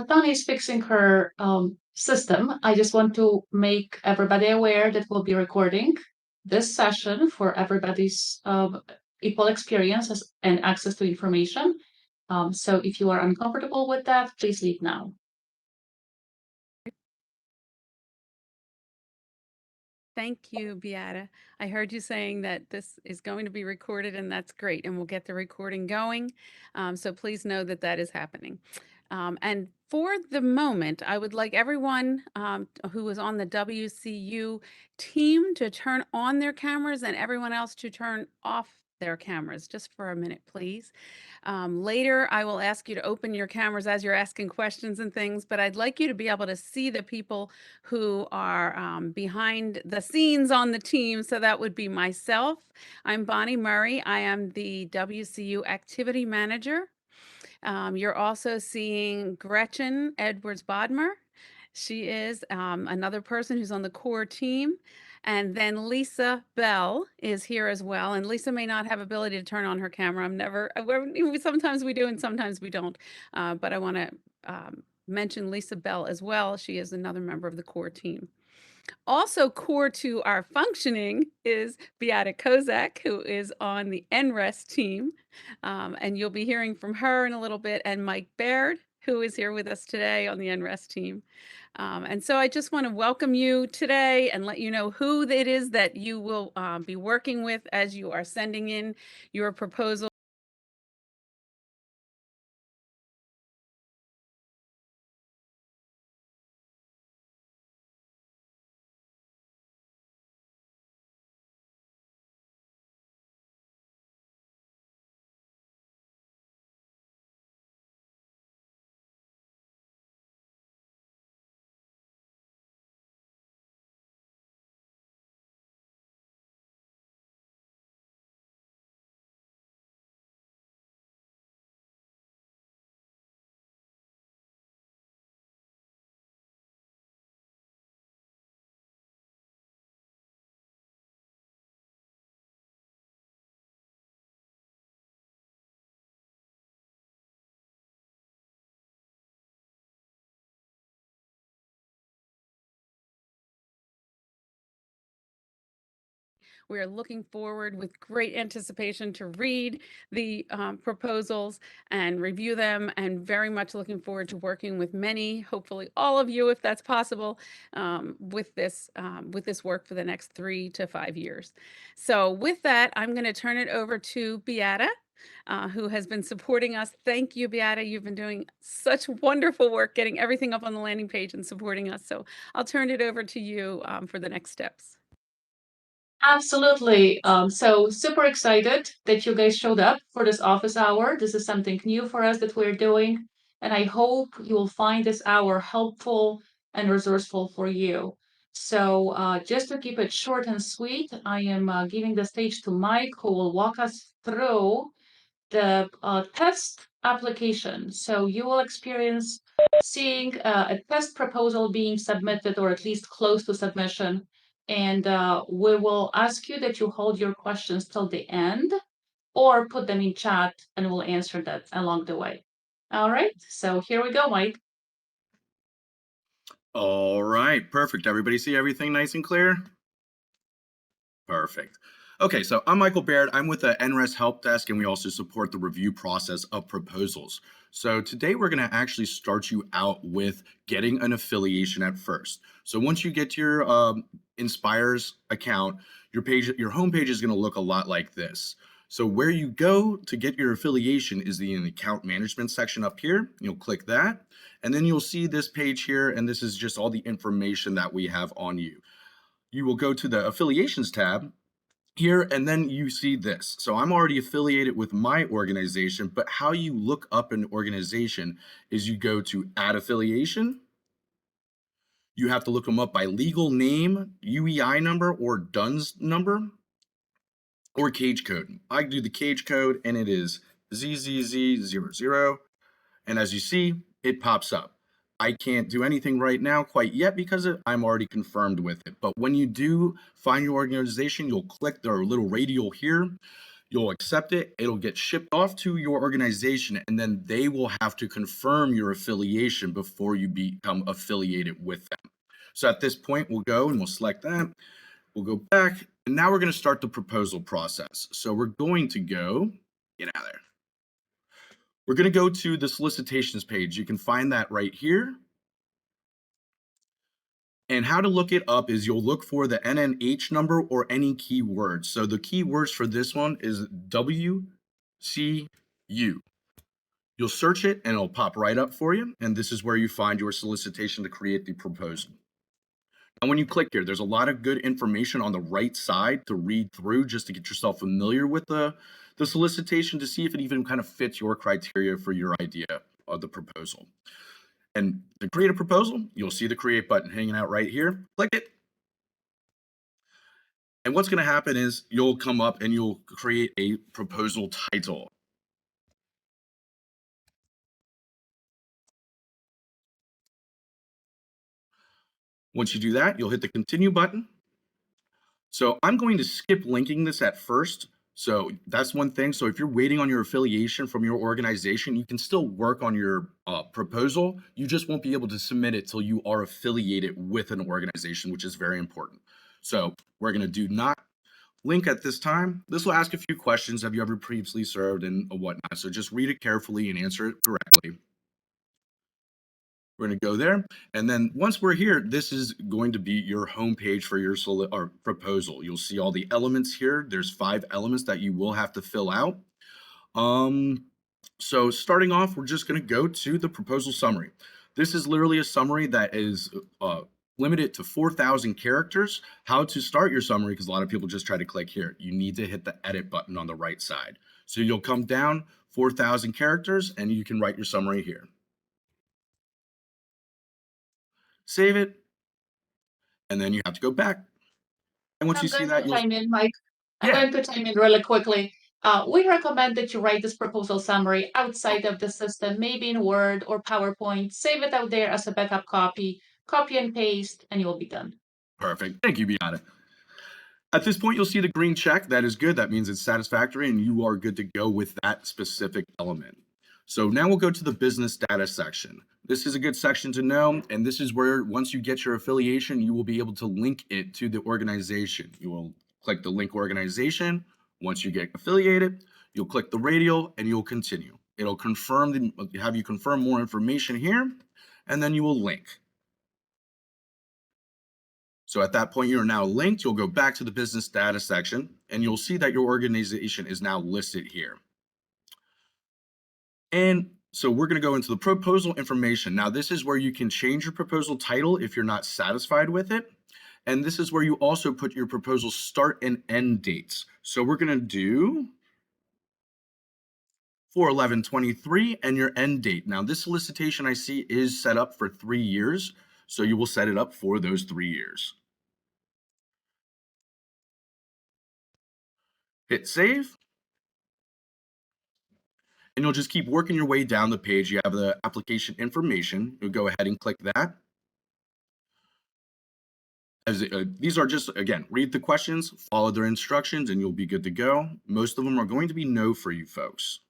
Tony is fixing her system. I just want to make everybody aware that we'll be recording this session for everybody's equal experience and access to information. So if you are uncomfortable with that, please leave now. Thank you, Beata. I heard you saying that this is going to be recorded, and that's great, and we'll get the recording going. So please know that that is happening. And for the moment, I would like everyone who is on the WCU team to turn on their cameras and everyone else to turn off their cameras just for a minute, please. Later, I will ask you to open your cameras as you're asking questions and things, but I'd like you to be able to see the people who are behind the scenes on the team. So that would be myself. I'm Bonnie Murray. I am the WCU Activity Manager. You're also seeing Gretchen Edwards-Bodmer. She is another person who's on the core team. And then Lisa Bell is here as well. And Lisa may not have ability to turn on her camera. Sometimes we do and sometimes we don't. But I want to mention Lisa Bell as well. She is another member of the core team. Also core to our functioning is Beata Kozak, who is on the NRES team. And you'll be hearing from her in a little bit, and Mike Baird, who is here with us today on the NRES team. And so I just want to welcome you today and let you know who it is that you will be working with as you are sending in your proposal. We are looking forward with great anticipation to read the proposals and review them, and very much looking forward to working with many, hopefully all of you, if that's possible, with this work for the next 3 to 5 years. So with that, I'm going to turn it over to Beata, who has been supporting us. Thank you, Beata. You've been doing such wonderful work getting everything up on the landing page and supporting us. So I'll turn it over to you for the next steps. Absolutely. So super excited that you guys showed up for this office hour. This is something new for us that we're doing, and I hope you will find this hour helpful and resourceful for you. So just to keep it short and sweet, I am giving the stage to Mike, who will walk us through the test application. So you will experience seeing a test proposal being submitted, or at least close to submission. And we will ask you that you hold your questions till the end or put them in chat and we'll answer that along the way. All right, so here we go, Mike. All right, perfect. Everybody see everything nice and clear? Perfect. Okay, so I'm Michael Baird. I'm with the NRES Help Desk, and we also support the review process of proposals. So today we're going to actually start you out with getting an affiliation at first. So once you get to your Inspires account, your homepage is going to look a lot like this. So where you go to get your affiliation is the account management section up here. You'll click that, and then you'll see this page here, and this is just all the information that we have on you. You will go to the affiliations tab here, and then you see this. So I'm already affiliated with my organization, but how you look up an organization is you go to add affiliation. You have to look them up by legal name, UEI number, or DUNS number, or cage code. I do the cage code, and it is ZZZ00. And as you see, it pops up. I can't do anything right now quite yet because I'm already confirmed with it. But when you do find your organization, you'll click the little radial here. You'll accept it, it'll get shipped off to your organization, and then they will have to confirm your affiliation before you become affiliated with them. So at this point, we'll go and we'll select that. We'll go back, and now we're going to start the proposal process. So we're going to go, get out of there. We're going to go to the solicitations page. You can find that right here. And how to look it up is you'll look for the NNH number or any keywords. So the keywords for this one is WCU. You'll search it and it'll pop right up for you. And this is where you find your solicitation to create the proposal. And when you click here, there's a lot of good information on the right side to read through just to get yourself familiar with the solicitation to see if it even kind of fits your criteria for your idea of the proposal. And to create a proposal, you'll see the create button hanging out right here. Click it. And what's going to happen is you'll come up and you'll create a proposal title. Once you do that, you'll hit the continue button. So I'm going to skip linking this at first. So that's one thing. So if you're waiting on your affiliation from your organization, you can still work on your proposal. You just won't be able to submit it till you are affiliated with an organization, which is very important. So we're going to do not link at this time. This will ask a few questions. Have you ever previously served and whatnot? So just read it carefully and answer it correctly. We're going to go there. And then once we're here, this is going to be your homepage for your proposal. You'll see all the elements here. There's 5 elements that you will have to fill out. So starting off, we're just going to go to the proposal summary. This is literally a summary that is limited to 4,000 characters. How to start your summary, because a lot of people just try to click here. You need to hit the edit button on the right side. So you'll come down 4,000 characters and you can write your summary here. Save it, and then you have to go back. And once you see that, you'll chime in, Mike. I'm yeah, going to chime in really quickly. We recommend that you write this proposal summary outside of the system, maybe in Word or PowerPoint. Save it out there as a backup copy and paste, and you will be done. perfect. Thank you, Beata. At this point, you'll see the green check. That is good. That means it's satisfactory, and you are good to go with that specific element. So now we'll go to the business data section. This is a good section to know, and this is where once you get your affiliation, you will be able to link it to the organization. You will click the link organization. Once you get affiliated, you'll click the radial and you'll continue. It'll have you confirm more information here, and then you will link. So at that point, you're now linked. You'll go back to the business data section, and you'll see that your organization is now listed here. And so we're going to go into the proposal information. Now, this is where you can change your proposal title if you're not satisfied with it. And this is where you also put your proposal start and end dates. So we're going to do 4/11/23 and your end date. Now, this solicitation I see is set up for 3 years. So you will set it up for those 3 years. Hit save. And you'll just keep working your way down the page. You have the application information. You'll go ahead and click that. These are just, again, read the questions, follow their instructions, and you'll be good to go. Most of them are going to be no for you folks.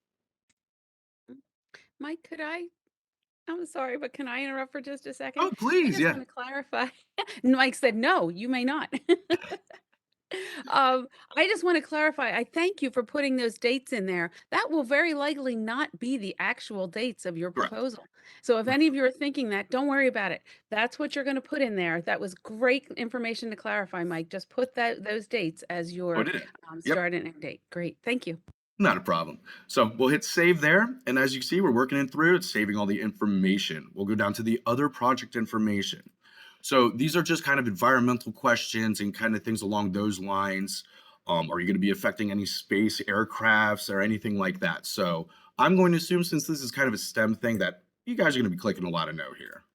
Mike, I'm sorry, but can I interrupt for just a second? Oh, I please, just yeah. want to clarify. Mike said, no, you may not. I just want to clarify. I thank you for putting those dates in there. That will very likely not be the actual dates of your Correct. proposal. So if any of you are thinking that, don't worry about it. That's what you're going to put in there. That was great information to clarify, Mike. Just put those dates as your Did it? Yep. start and end date. Great. Thank you. Not a problem. So we'll hit save there. And as you can see, we're working it through. It's saving all the information. We'll go down to the other project information. So these are just kind of environmental questions and kind of things along those lines. Are you going to be affecting any space aircrafts or anything like that? So I'm going to assume, since this is kind of a STEM thing, that you guys are going to be clicking a lot of no here.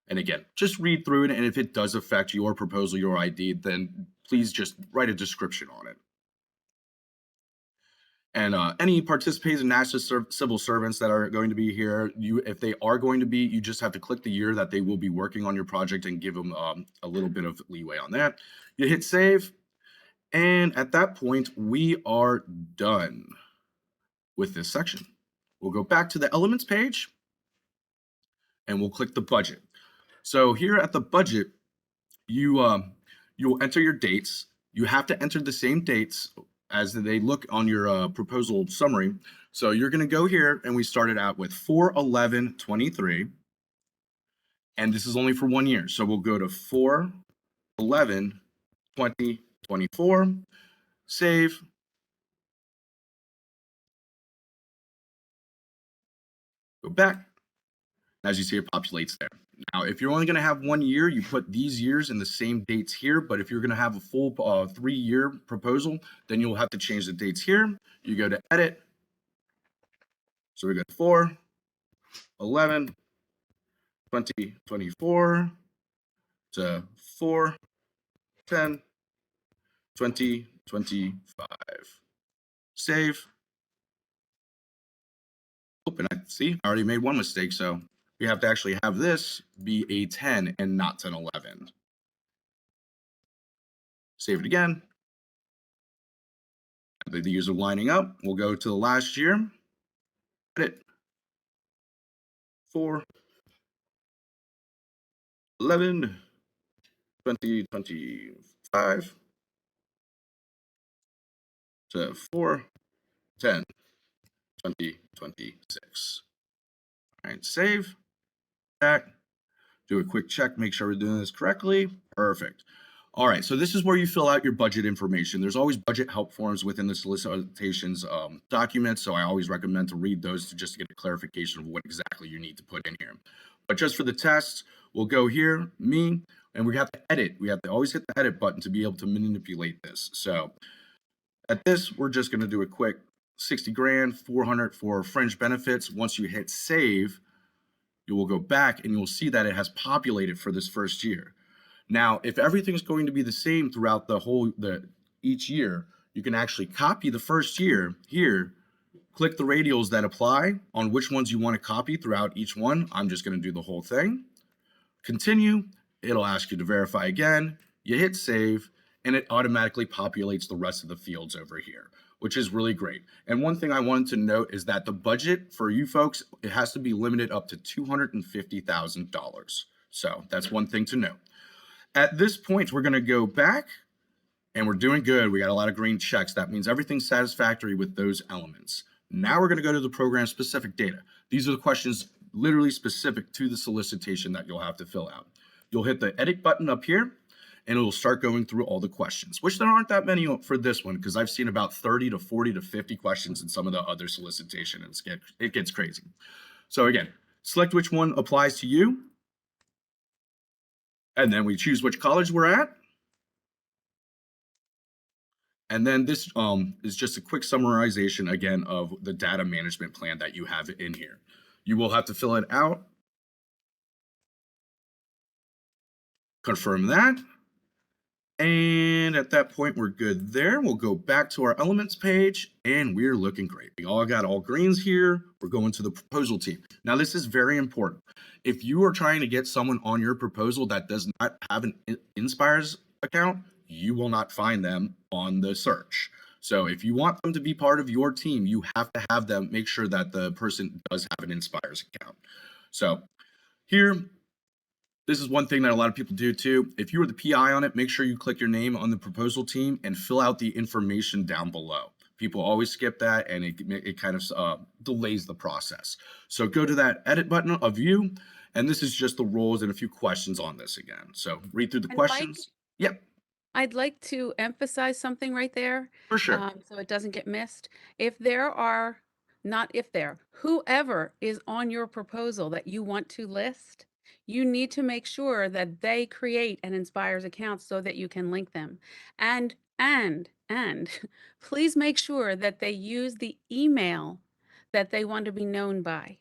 And again, just read through it. And if it does affect your proposal, your ID, then please just write a description on it. And any participating national civil servants that are going to be here, if they are going to be, you just have to click the year that they will be working on your project and give them a little bit of leeway on that. You hit save, And at that point, we are done with this section. We'll go back to the elements page and we'll click the budget. So here at the budget, you'll enter your dates. You have to enter the same dates as they look on your proposal summary. So you're going to go here and we started out with 4/11/23, and this is only for 1 year. So we'll go to 4/11/2024, save, go back. As you see, it populates there. Now, if you're only going to have 1 year, you put these years in the same dates here. But if you're going to have a full 3-year proposal, then you'll have to change the dates here. You go to edit. So we go 4/11/2024 to 4/10/2025. Save. Open. I see. I already made one mistake. So we have to actually have this be a 10 and not an 11. Save it again. The years are lining up. We'll go to the last year. Edit. 4/11/2025 to 4/10/2026. All right, save. Back. Do a quick check, make sure we're doing this correctly. Perfect. All right, so this is where you fill out your budget information. There's always budget help forms within the solicitations documents, so I always recommend to read those to just get a clarification of what exactly you need to put in here. But just for the test, we'll go here, me, and we have to edit. We have to always hit the edit button to be able to manipulate this. So at this, we're just going to do a quick 60 grand, 400 for fringe benefits. Once you hit save, you will go back and you'll see that it has populated for this first year. Now, if everything's going to be the same throughout each year, you can actually copy the first year here, click the radials that apply on which ones you want to copy throughout each one. I'm just going to do the whole thing. Continue. It'll ask you to verify again. You hit save, and it automatically populates the rest of the fields over here, which is really great. And one thing I wanted to note is that the budget for you folks, it has to be limited up to $250,000. So that's one thing to note. At this point, we're going to go back and we're doing good. We got a lot of green checks. That means everything's satisfactory with those elements. Now we're going to go to the program specific data. These are the questions literally specific to the solicitation that you'll have to fill out. You'll hit the edit button up here and it will start going through all the questions, which there aren't that many for this one because I've seen about 30 to 40 to 50 questions in some of the other solicitation, and it gets crazy. So again, select which one applies to you, and then we choose which college we're at. And then this is just a quick summarization again of the data management plan that you have in here. You will have to fill it out, confirm that. And at that point, we're good there. We'll go back to our elements page and we're looking great. We all got all greens here. We're going to the proposal team. Now, this is very important. If you are trying to get someone on your proposal that does not have an Inspires account, you will not find them on the search. So if you want them to be part of your team, you have to have them make sure that the person does have an Inspires account. So here, this is one thing that a lot of people do too. If you are the PI on it, make sure you click your name on the proposal team and fill out the information down below. People always skip that and it kind of delays the process. So go to that edit button of view, and this is just the roles and a few questions on this again. So read through the And questions. Yep, I'd like to emphasize something right there, for sure. so it doesn't get missed. If there are, not if there, whoever is on your proposal that you want to list, you need to make sure that they create an Inspires account so that you can link them. And please make sure that they use the email that they want to be known by.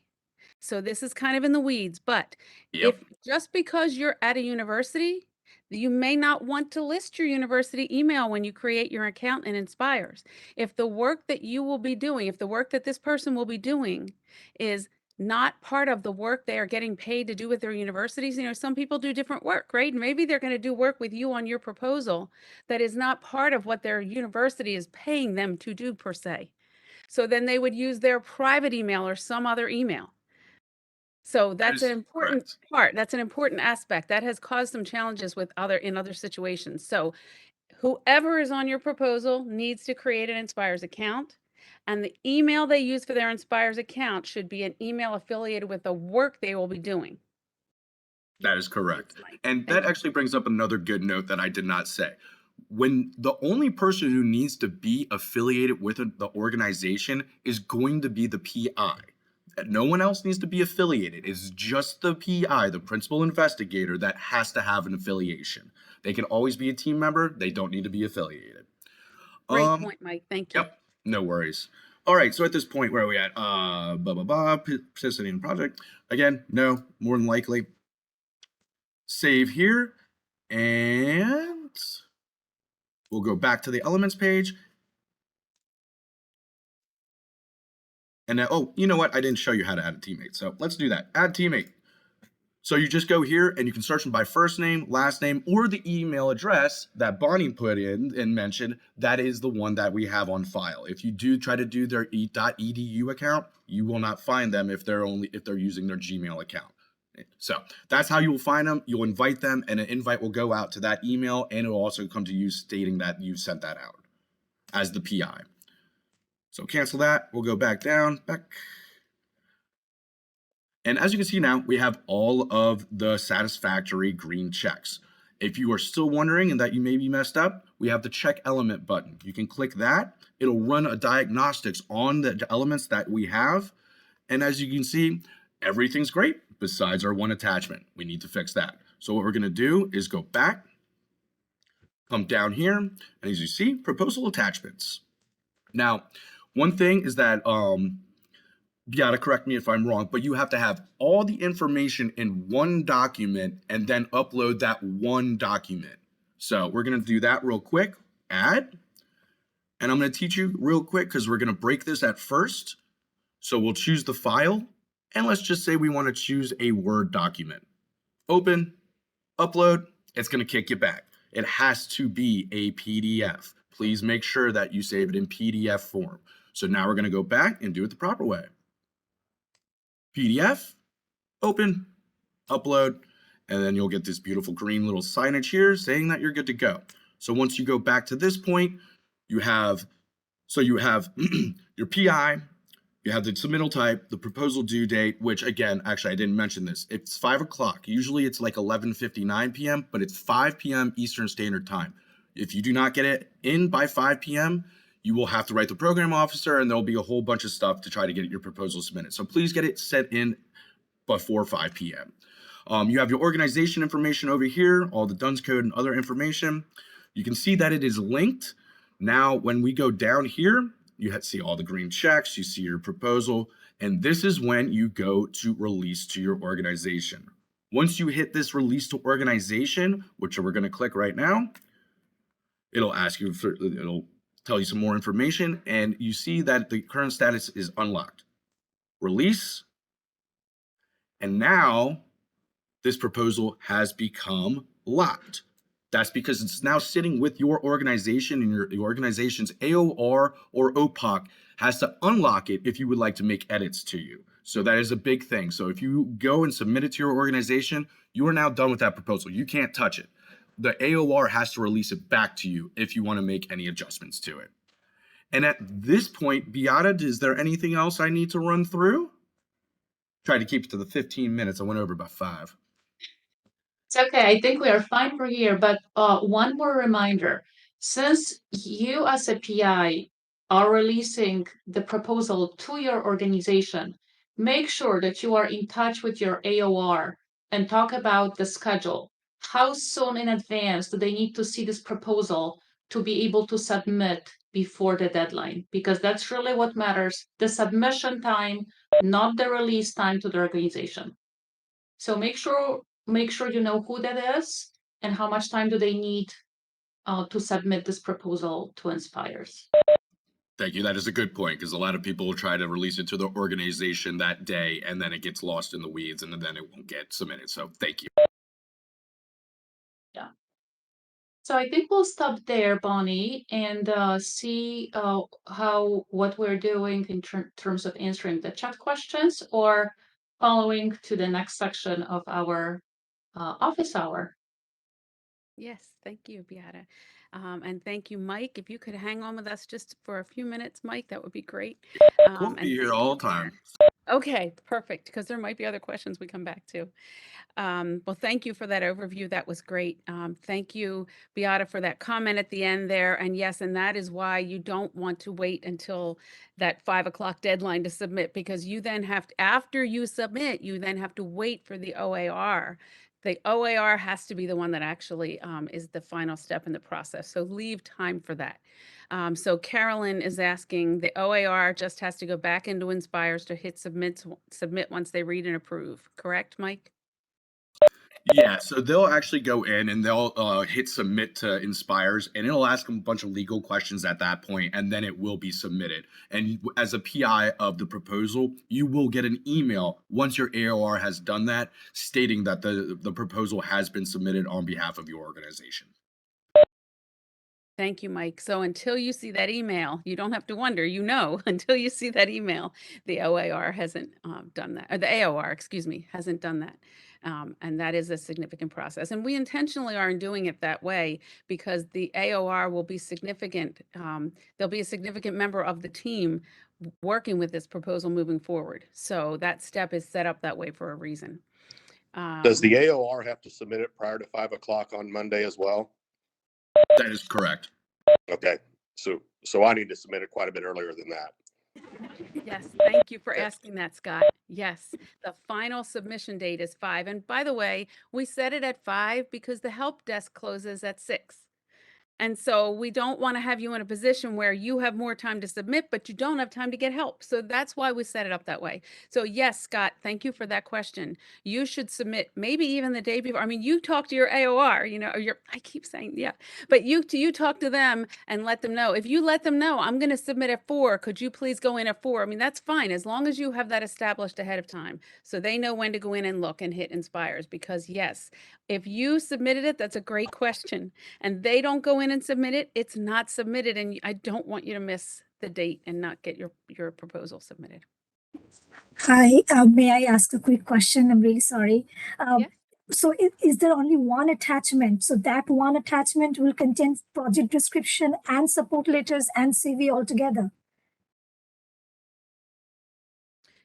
So this is kind of in the weeds, but Yep. if just because you're at a university, you may not want to list your university email when you create your account in Inspires. If the work that you will be doing, if the work that this person will be doing is not part of the work they are getting paid to do with their universities. Some people do different work, right? Maybe they're going to do work with you on your proposal that is not part of what their university is paying them to do per se. So then they would use their private email or some other email. So That that's an is important correct. part. That's an important aspect that has caused some challenges with other situations. So whoever is on your proposal needs to create an Inspires account, and the email they use for their Inspires account should be an email affiliated with the work they will be doing. That is correct. Thanks, Mike. And that Thank you. actually brings up another good note that I did not say. When the only person who needs to be affiliated with the organization is going to be the PI. No one else needs to be affiliated. It's just the PI, the principal investigator, that has to have an affiliation. They can always be a team member. They don't need to be affiliated. Great Um, point, Mike. Thank you. yep, no worries. All right, so at this point, where are we at? Blah blah blah. Participating in the project. Again, no, more than likely. Save here, and we'll go back to the elements page. And now, oh, you know what? I didn't show you how to add a teammate. So let's do that. Add teammate. So you just go here and you can search them by first name, last name, or the email address that Bonnie put in and mentioned. That is the one that we have on file. If you do try to do their .edu account, you will not find them if they're using their Gmail account. So that's how you will find them. You'll invite them, and an invite will go out to that email, and it will also come to you stating that you sent that out as the PI. So cancel that. We'll go back down, back. And as you can see now, we have all of the satisfactory green checks. If you are still wondering and that you may be messed up, we have the check element button. You can click that. It'll run a diagnostics on the elements that we have. And as you can see, everything's great besides our one attachment. We need to fix that. So what we're going to do is go back, come down here, and as you see, proposal attachments. Now, one thing is that you gotta correct me if I'm wrong, but you have to have all the information in one document and then upload that one document. So we're gonna do that real quick, add, and I'm gonna teach you real quick because we're gonna break this at first. So we'll choose the file, and let's just say we wanna choose a Word document. Open, upload, it's gonna kick you back. It has to be a PDF. Please make sure that you save it in PDF form. So now we're gonna go back and do it the proper way. PDF, open, upload, and then you'll get this beautiful green little signage here saying that you're good to go. So once you go back to this point, you have your PI, you have the submittal type, the proposal due date, which again, actually I didn't mention this. It's 5 o'clock. Usually it's like 11:59 p.m., but it's 5 p.m. Eastern Standard Time. If you do not get it in by 5 p.m., you will have to write the program officer, and there'll be a whole bunch of stuff to try to get your proposal submitted. So please get it sent in before 5 p.m. You have your organization information over here, all the DUNS code and other information. You can see that it is linked. Now, when we go down here, you see all the green checks, you see your proposal, and this is when you go to release to your organization. Once you hit this release to organization, which we're going to click right now, it'll tell you some more information, and you see that the current status is unlocked. Release, and now this proposal has become locked. That's because it's now sitting with your organization, and your organization's AOR or OPOC has to unlock it if you would like to make edits to you. So that is a big thing. So if you go and submit it to your organization, you are now done with that proposal. You can't touch it. The AOR has to release it back to you if you want to make any adjustments to it. And at this point, Beata, is there anything else I need to run through? Tried to keep it to the 15 minutes. I went over by 5. It's okay. I think we are fine for here, but one more reminder. Since you as a PI are releasing the proposal to your organization, make sure that you are in touch with your AOR and talk about the schedule. How soon in advance do they need to see this proposal to be able to submit before the deadline? Because that's really what matters, the submission time, not the release time to the organization. So make sure you know who that is and how much time do they need to submit this proposal to Inspires. Thank you. That is a good point because a lot of people will try to release it to the organization that day and then it gets lost in the weeds and then it won't get submitted. So thank you. Yeah. So I think we'll stop there, Bonnie, and see how what we're doing in terms of answering the chat questions or following to the next section of our office hour. Yes, thank you, Beata. And thank you, Mike. If you could hang on with us just for a few minutes, Mike, that would be great. We'll And be here thank all you, the time. Okay, perfect, because there might be other questions we come back to. Well, thank you for that overview. That was great. Thank you, Beata, for that comment at the end there. And yes, and that is why you don't want to wait until that 5 o'clock deadline to submit, because you then have to, after you submit, you then have to wait for the OAR. The OAR has to be the one that actually is the final step in the process. So leave time for that. So Carolyn is asking, the OAR just has to go back into Inspires to hit submit once they read and approve. Correct, Mike? Yeah, so they'll actually go in and they'll hit submit to Inspires, and it'll ask them a bunch of legal questions at that point, and then it will be submitted. And as a PI of the proposal, you will get an email once your AOR has done that, stating that the proposal has been submitted on behalf of your organization. Thank you, Mike. So until you see that email, you don't have to wonder, until you see that email, the OAR hasn't done that, or the AOR, excuse me, hasn't done that. And that is a significant process. And we intentionally are doing it that way because the AOR will be significant. There'll be a significant member of the team working with this proposal moving forward. So that step is set up that way for a reason. Does the AOR have to submit it prior to 5 o'clock on Monday as well? That is correct. Okay, so I need to submit it quite a bit earlier than that. Yes, thank you for Okay. asking that, Scott. Yes, the final submission date is 5. And by the way, we set it at 5 because the help desk closes at 6. And so we don't want to have you in a position where you have more time to submit, but you don't have time to get help. So that's why we set it up that way. So yes, Scott, thank you for that question. You should submit maybe even the day before. I mean, you talk to your AOR, or I keep saying, yeah, but you talk to them and let them know. If you let them know, I'm going to submit at 4, could you please go in at 4? I mean, that's fine as long as you have that established ahead of time. So they know when to go in and look and hit Inspires, because yes, if you submitted it, that's a great question, and they don't go in and submit it, it's not submitted, and I don't want you to miss the date and not get your proposal submitted. Hi, may I ask a quick question? I'm really sorry. Yeah. So is there only one attachment? So that one attachment will contain project description and support letters and CV altogether?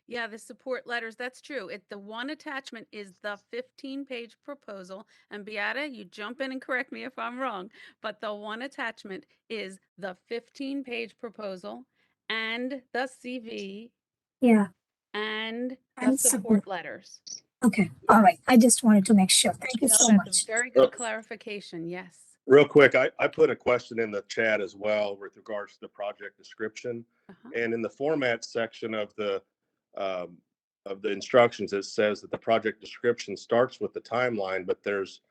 Yeah, the support letters, that's true. The one attachment is the 15-page proposal. And Beata, you jump in and correct me if I'm wrong, but the one attachment is the 15-page proposal and the CV Yeah, and the and support support. letters. Okay, all right. I just wanted to make sure. Thank you No, so that's a much. very good clarification. Yes. Real quick, I put a question in the chat as well with regards to the project description. Uh-huh. And in the format section of the instructions, it says that the project description starts with the timeline, but there's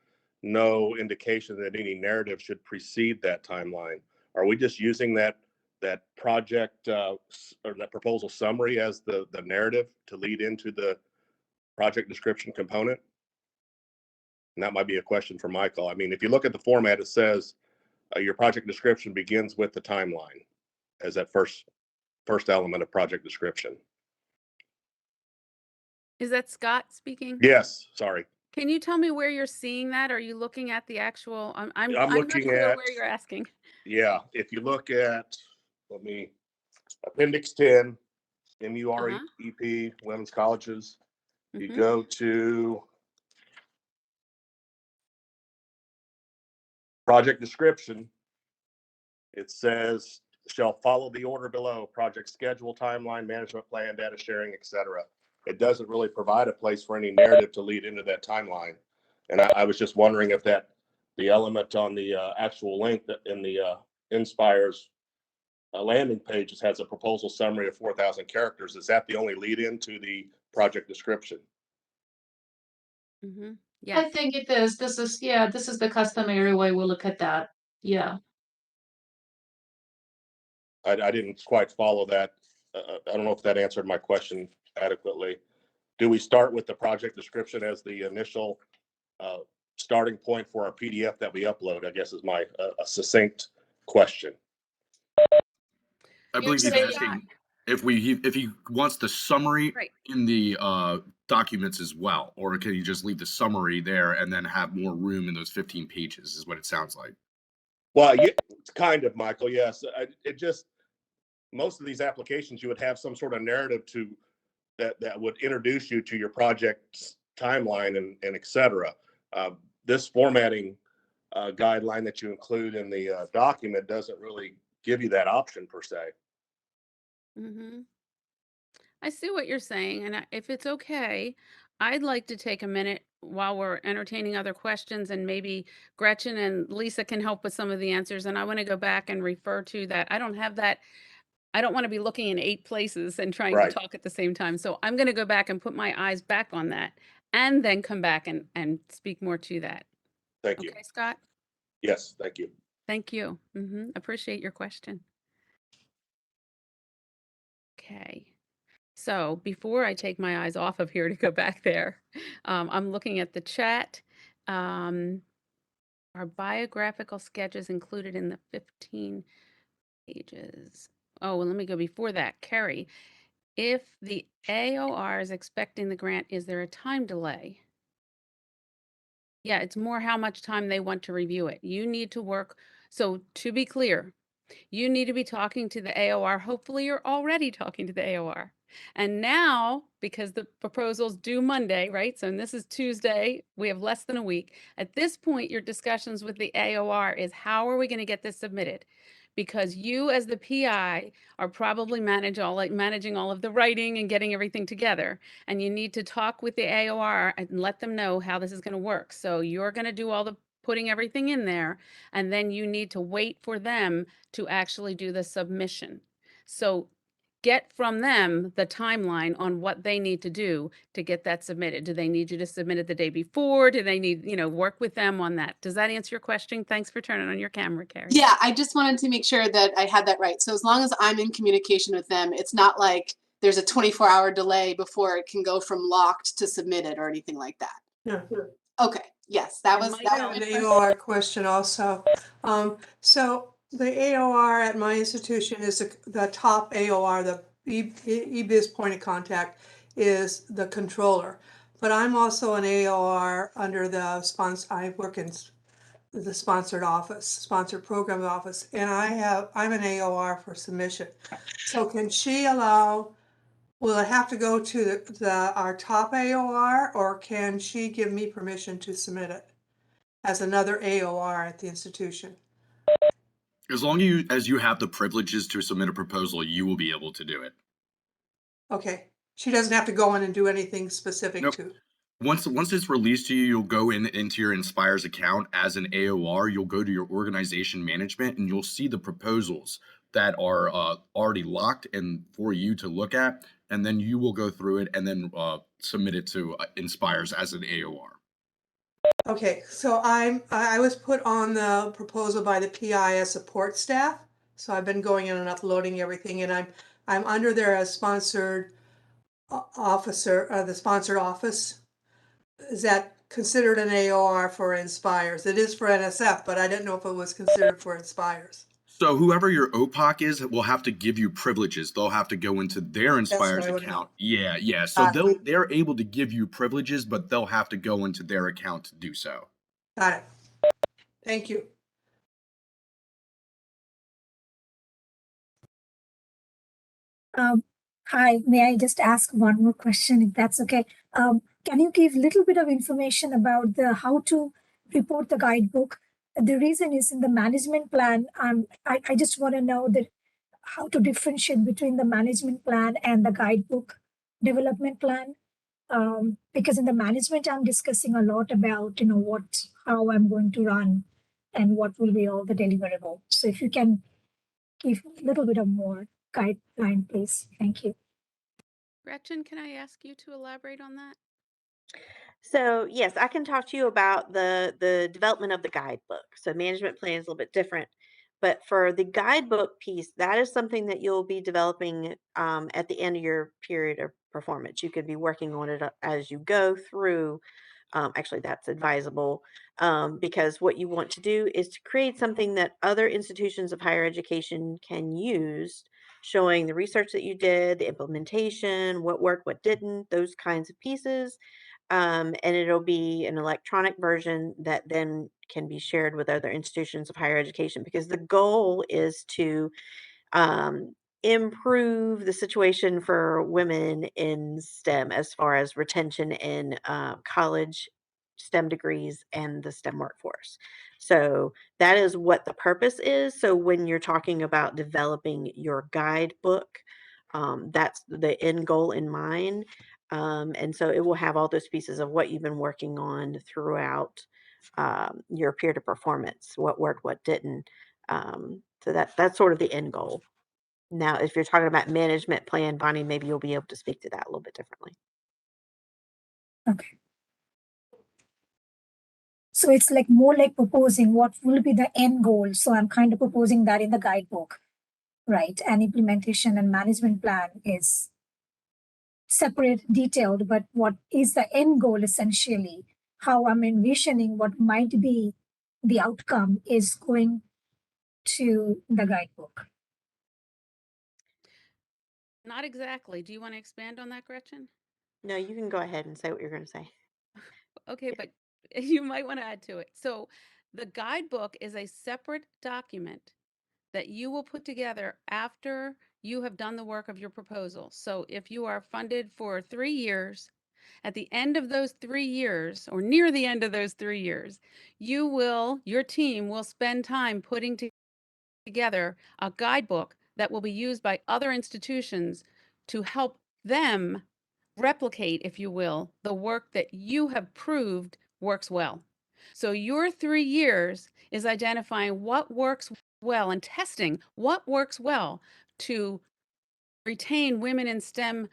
no indication that any narrative should precede that timeline. Are we just using that project or that proposal summary as the narrative to lead into the project description component? And that might be a question for Michael. I mean, if you look at the format, it says your project description begins with the timeline as that first element of project description. Is that Scott speaking? Yes, sorry. Can you tell me where you're seeing that? Are you looking at the actual? I'm not looking clear at where you're asking. Yeah, if you look at Appendix 10, MUREP, Women's Colleges, you go to project description, it says shall follow the order below: project schedule, timeline, management plan, data sharing, etc. It doesn't really provide a place for any narrative to lead into that timeline. And I was just wondering if the element on the actual link that in the Inspires landing page has a proposal summary of 4,000 characters. Is that the only lead into the project description? Mm-hmm. I Yes. think it is. This is the customary way we look at that. Yeah. I didn't quite follow that. I don't know if that answered my question adequately. Do we start with the project description as the initial uh, starting point for our PDF that we upload? I guess is my a succinct question. I believe So he's Scott, asking if he wants the summary right. in the documents as well, or can you just leave the summary there and then have more room in those 15 pages? Is what it sounds like. Well, yeah, kind of, Michael. Yes, it just most of these applications you would have some sort of narrative to that would introduce you to your project's timeline and et cetera. This formatting guideline that you include in the document doesn't really give you that option per se. Mm-hmm. I see what you're saying, and if it's okay, I'd like to take a minute while we're entertaining other questions, and maybe Gretchen and Lisa can help with some of the answers. And I want to go back and refer to that. I don't have that. I don't want to be looking in 8 places and trying to Right. talk at the same time. So I'm going to go back and put my eyes back on that, and then come back and speak more to that. Thank you. Okay, Scott? Yes, thank you. Thank you. Appreciate your question. Okay. So before I take my eyes off of here to go back there, I'm looking at the chat. Are biographical sketches included in the 15 pages? Oh, well, let me go before that. Carrie, if the AOR is expecting the grant, is there a time delay? Yeah, it's more how much time they want to review it. You need to work. So to be clear, you need to be talking to the AOR. Hopefully, you're already talking to the AOR. And now, because the proposal's due Monday, right? So, and this is Tuesday, we have less than a week. At this point, your discussions with the AOR is how are we going to get this submitted? Because you, as the PI, are probably managing all of the writing and getting everything together. And you need to talk with the AOR and let them know how this is going to work. So, you're going to do all the putting everything in there, and then you need to wait for them to actually do the submission. So get from them the timeline on what they need to do to get that submitted. Do they need you to submit it the day before? Do they need, work with them on that? Does that answer your question? Thanks for turning on your camera, Carrie. Yeah, I just wanted to make sure that I had that right. So as long as I'm in communication with them, it's not like there's a 24-hour delay before it can go from locked to submitted or anything like that. Yeah. Okay, yes, that And was Mike, An AOR question also. So the AOR at my institution is the top AOR, the eBiz point of contact is the controller. But I'm also an AOR under the sponsor, I work in the sponsored program office, and I'm an AOR for submission. So can she will it have to go to our top AOR, or can she give me permission to submit it as another AOR at the institution? As long as you have the privileges to submit a proposal, you will be able to do it. Okay, she doesn't have to go in and do anything specific Nope. to. Once it's released to you, you'll go into your Inspires account as an AOR. You'll go to your organization management and you'll see the proposals that are already locked and for you to look at, and then you will go through it and then submit it to Inspires as an AOR. Okay, so I was put on the proposal by the PI as support staff. So I've been going in and uploading everything, and I'm under there as sponsored officer, the sponsored office. Is that considered an AOR for Inspires? It is for NSF, but I didn't know if it was considered for Inspires. So whoever your OPOC is will have to give you privileges. They'll have to go into their Inspires I would account. Yeah. So Got it. they're able to give you privileges, but they'll have to go into their account to do so. Got it. Thank you. Hi, may I just ask one more question, if that's okay? Can you give a little bit of information about the how to report the guidebook? The reason is in the management plan. I just want to know that how to differentiate between the management plan and the guidebook development plan. Because in the management, I'm discussing a lot about how I'm going to run and what will be all the deliverable. So if you can give a little bit of more guideline, please. Thank you. Gretchen, can I ask you to elaborate on that? So yes, I can talk to you about the development of the guidebook. So management plan is a little bit different. But for the guidebook piece, that is something that you'll be developing at the end of your period of performance. You could be working on it as you go through. Actually, that's advisable because what you want to do is to create something that other institutions of higher education can use, showing the research that you did, the implementation, what worked, what didn't, those kinds of pieces. And it'll be an electronic version that then can be shared with other institutions of higher education because the goal is to um, improve the situation for women in STEM as far as retention in college STEM degrees and the STEM workforce. So that is what the purpose is. So when you're talking about developing your guidebook, that's the end goal in mind. And so it will have all those pieces of what you've been working on throughout your peer to performance, what worked, what didn't. So that's sort of the end goal. Now, if you're talking about management plan, Bonnie, maybe you'll be able to speak to that a little bit differently. Okay. So it's like more like proposing what will be the end goal. So I'm kind of proposing that in the guidebook, right? And implementation and management plan is separate, detailed, but what is the end goal essentially? How I'm envisioning what might be the outcome is going to the guidebook. Not exactly. Do you want to expand on that, Gretchen? No, you can go ahead and say what you're going to say. Okay, but you might want to add to it. So the guidebook is a separate document that you will put together after you have done the work of your proposal. So if you are funded for 3 years, at the end of those 3 years or near the end of those 3 years, your team will spend time putting together a guidebook that will be used by other institutions to help them replicate, if you will, the work that you have proved works well. So your 3 years is identifying what works well and testing what works well to retain women in STEM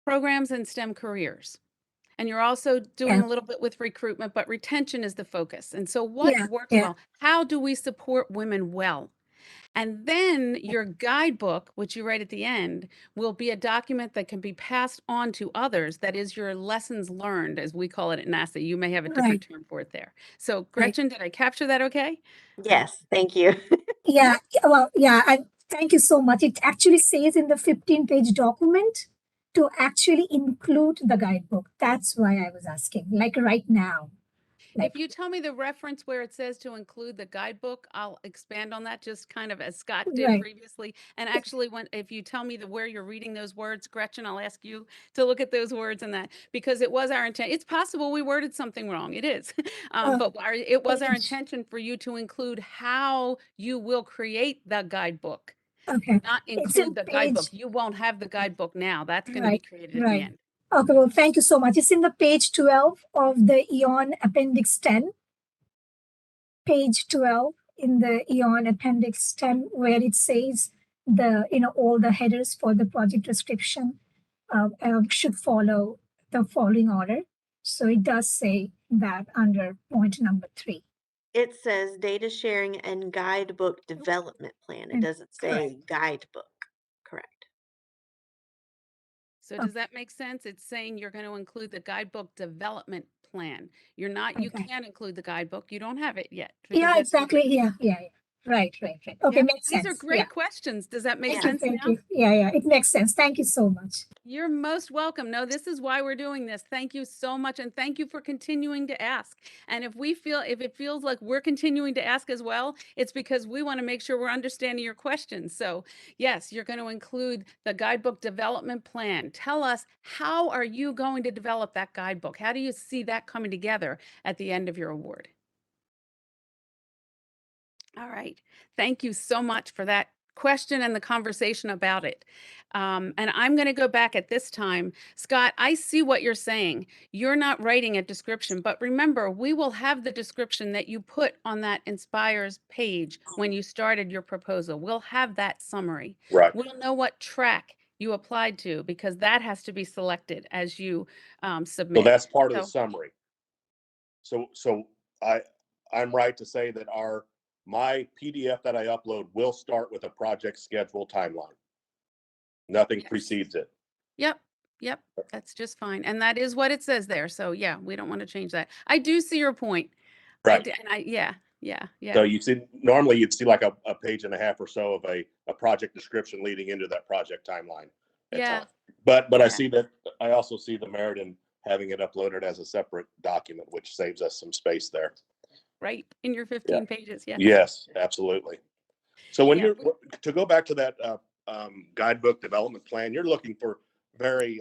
programs and STEM careers. And you're also doing Yeah, a little bit with recruitment, but retention is the focus. And so what yeah, works yeah, well? How do we support women well? And then your guidebook, which you write at the end, will be a document that can be passed on to others. That is your lessons learned, as we call it at NASA. You may have a different right, term for it there. So, right. Gretchen, did I capture that okay? Yes, thank you. Yeah, well, yeah, and thank you so much. It actually says in the 15-page document to actually include the guidebook. That's why I was asking, like right now. If Like, you tell me the reference where it says to include the guidebook, I'll expand on that just kind of as Scott did right. previously. And actually, if you tell me where you're reading those words, Gretchen, I'll ask you to look at those words and that because it was our intent. It's possible we worded something wrong. It is. Uh, It was our page. intention for you to include how you will create the guidebook, Okay. not It's in include the guidebook. page. You won't have the guidebook now. That's going to be Right, created at the right. end. Okay, well, thank you so much. It's in the page 12 of the EON Appendix 10. Page 12 in the EON Appendix 10, where it says all the headers for the project description should follow the following order. So it does say that under point number 3. It says data sharing and guidebook development plan. It doesn't say guidebook. Correct. So does that make sense? It's saying you're going to include the guidebook development plan. You Okay. can't include the guidebook. You don't have it yet because Yeah, that's exactly. Yeah. Right. Okay, yeah. makes These are sense. Yeah. great questions. Does that make Yeah. sense Thank now? you. Yeah, it makes sense. Thank you so much. You're most welcome. No, this is why we're doing this. Thank you so much. And thank you for continuing to ask. And if it feels like we're continuing to ask as well, it's because we want to make sure we're understanding your questions. So yes, you're going to include the guidebook development plan. Tell us, how are you going to develop that guidebook? How do you see that coming together at the end of your award? All right. Thank you so much for that question and the conversation about it. And I'm going to go back at this time. Scott, I see what you're saying. You're not writing a description, but remember, we will have the description that you put on that Inspires page when you started your proposal. We'll have that summary. Right. We'll know what track you applied to because that has to be selected as you So submit. that's part of the So summary. So I'm right to say that our my PDF that I upload will start with a project schedule timeline. Nothing Yes. precedes it. Yep. Yep. That's just fine. And that is what it says there. So yeah, we don't want to change that. I do see your point. Right. Yeah. So you see, normally you'd see like a page and a half or so of a project description leading into that project timeline. Yeah. But I Yeah. see that, I also see the merit in having it uploaded as a separate document, which saves us some space there. Right. In your 15 pages. Yes. Yes, absolutely. So when Yeah. you're, to go back to that guidebook development plan, you're looking for very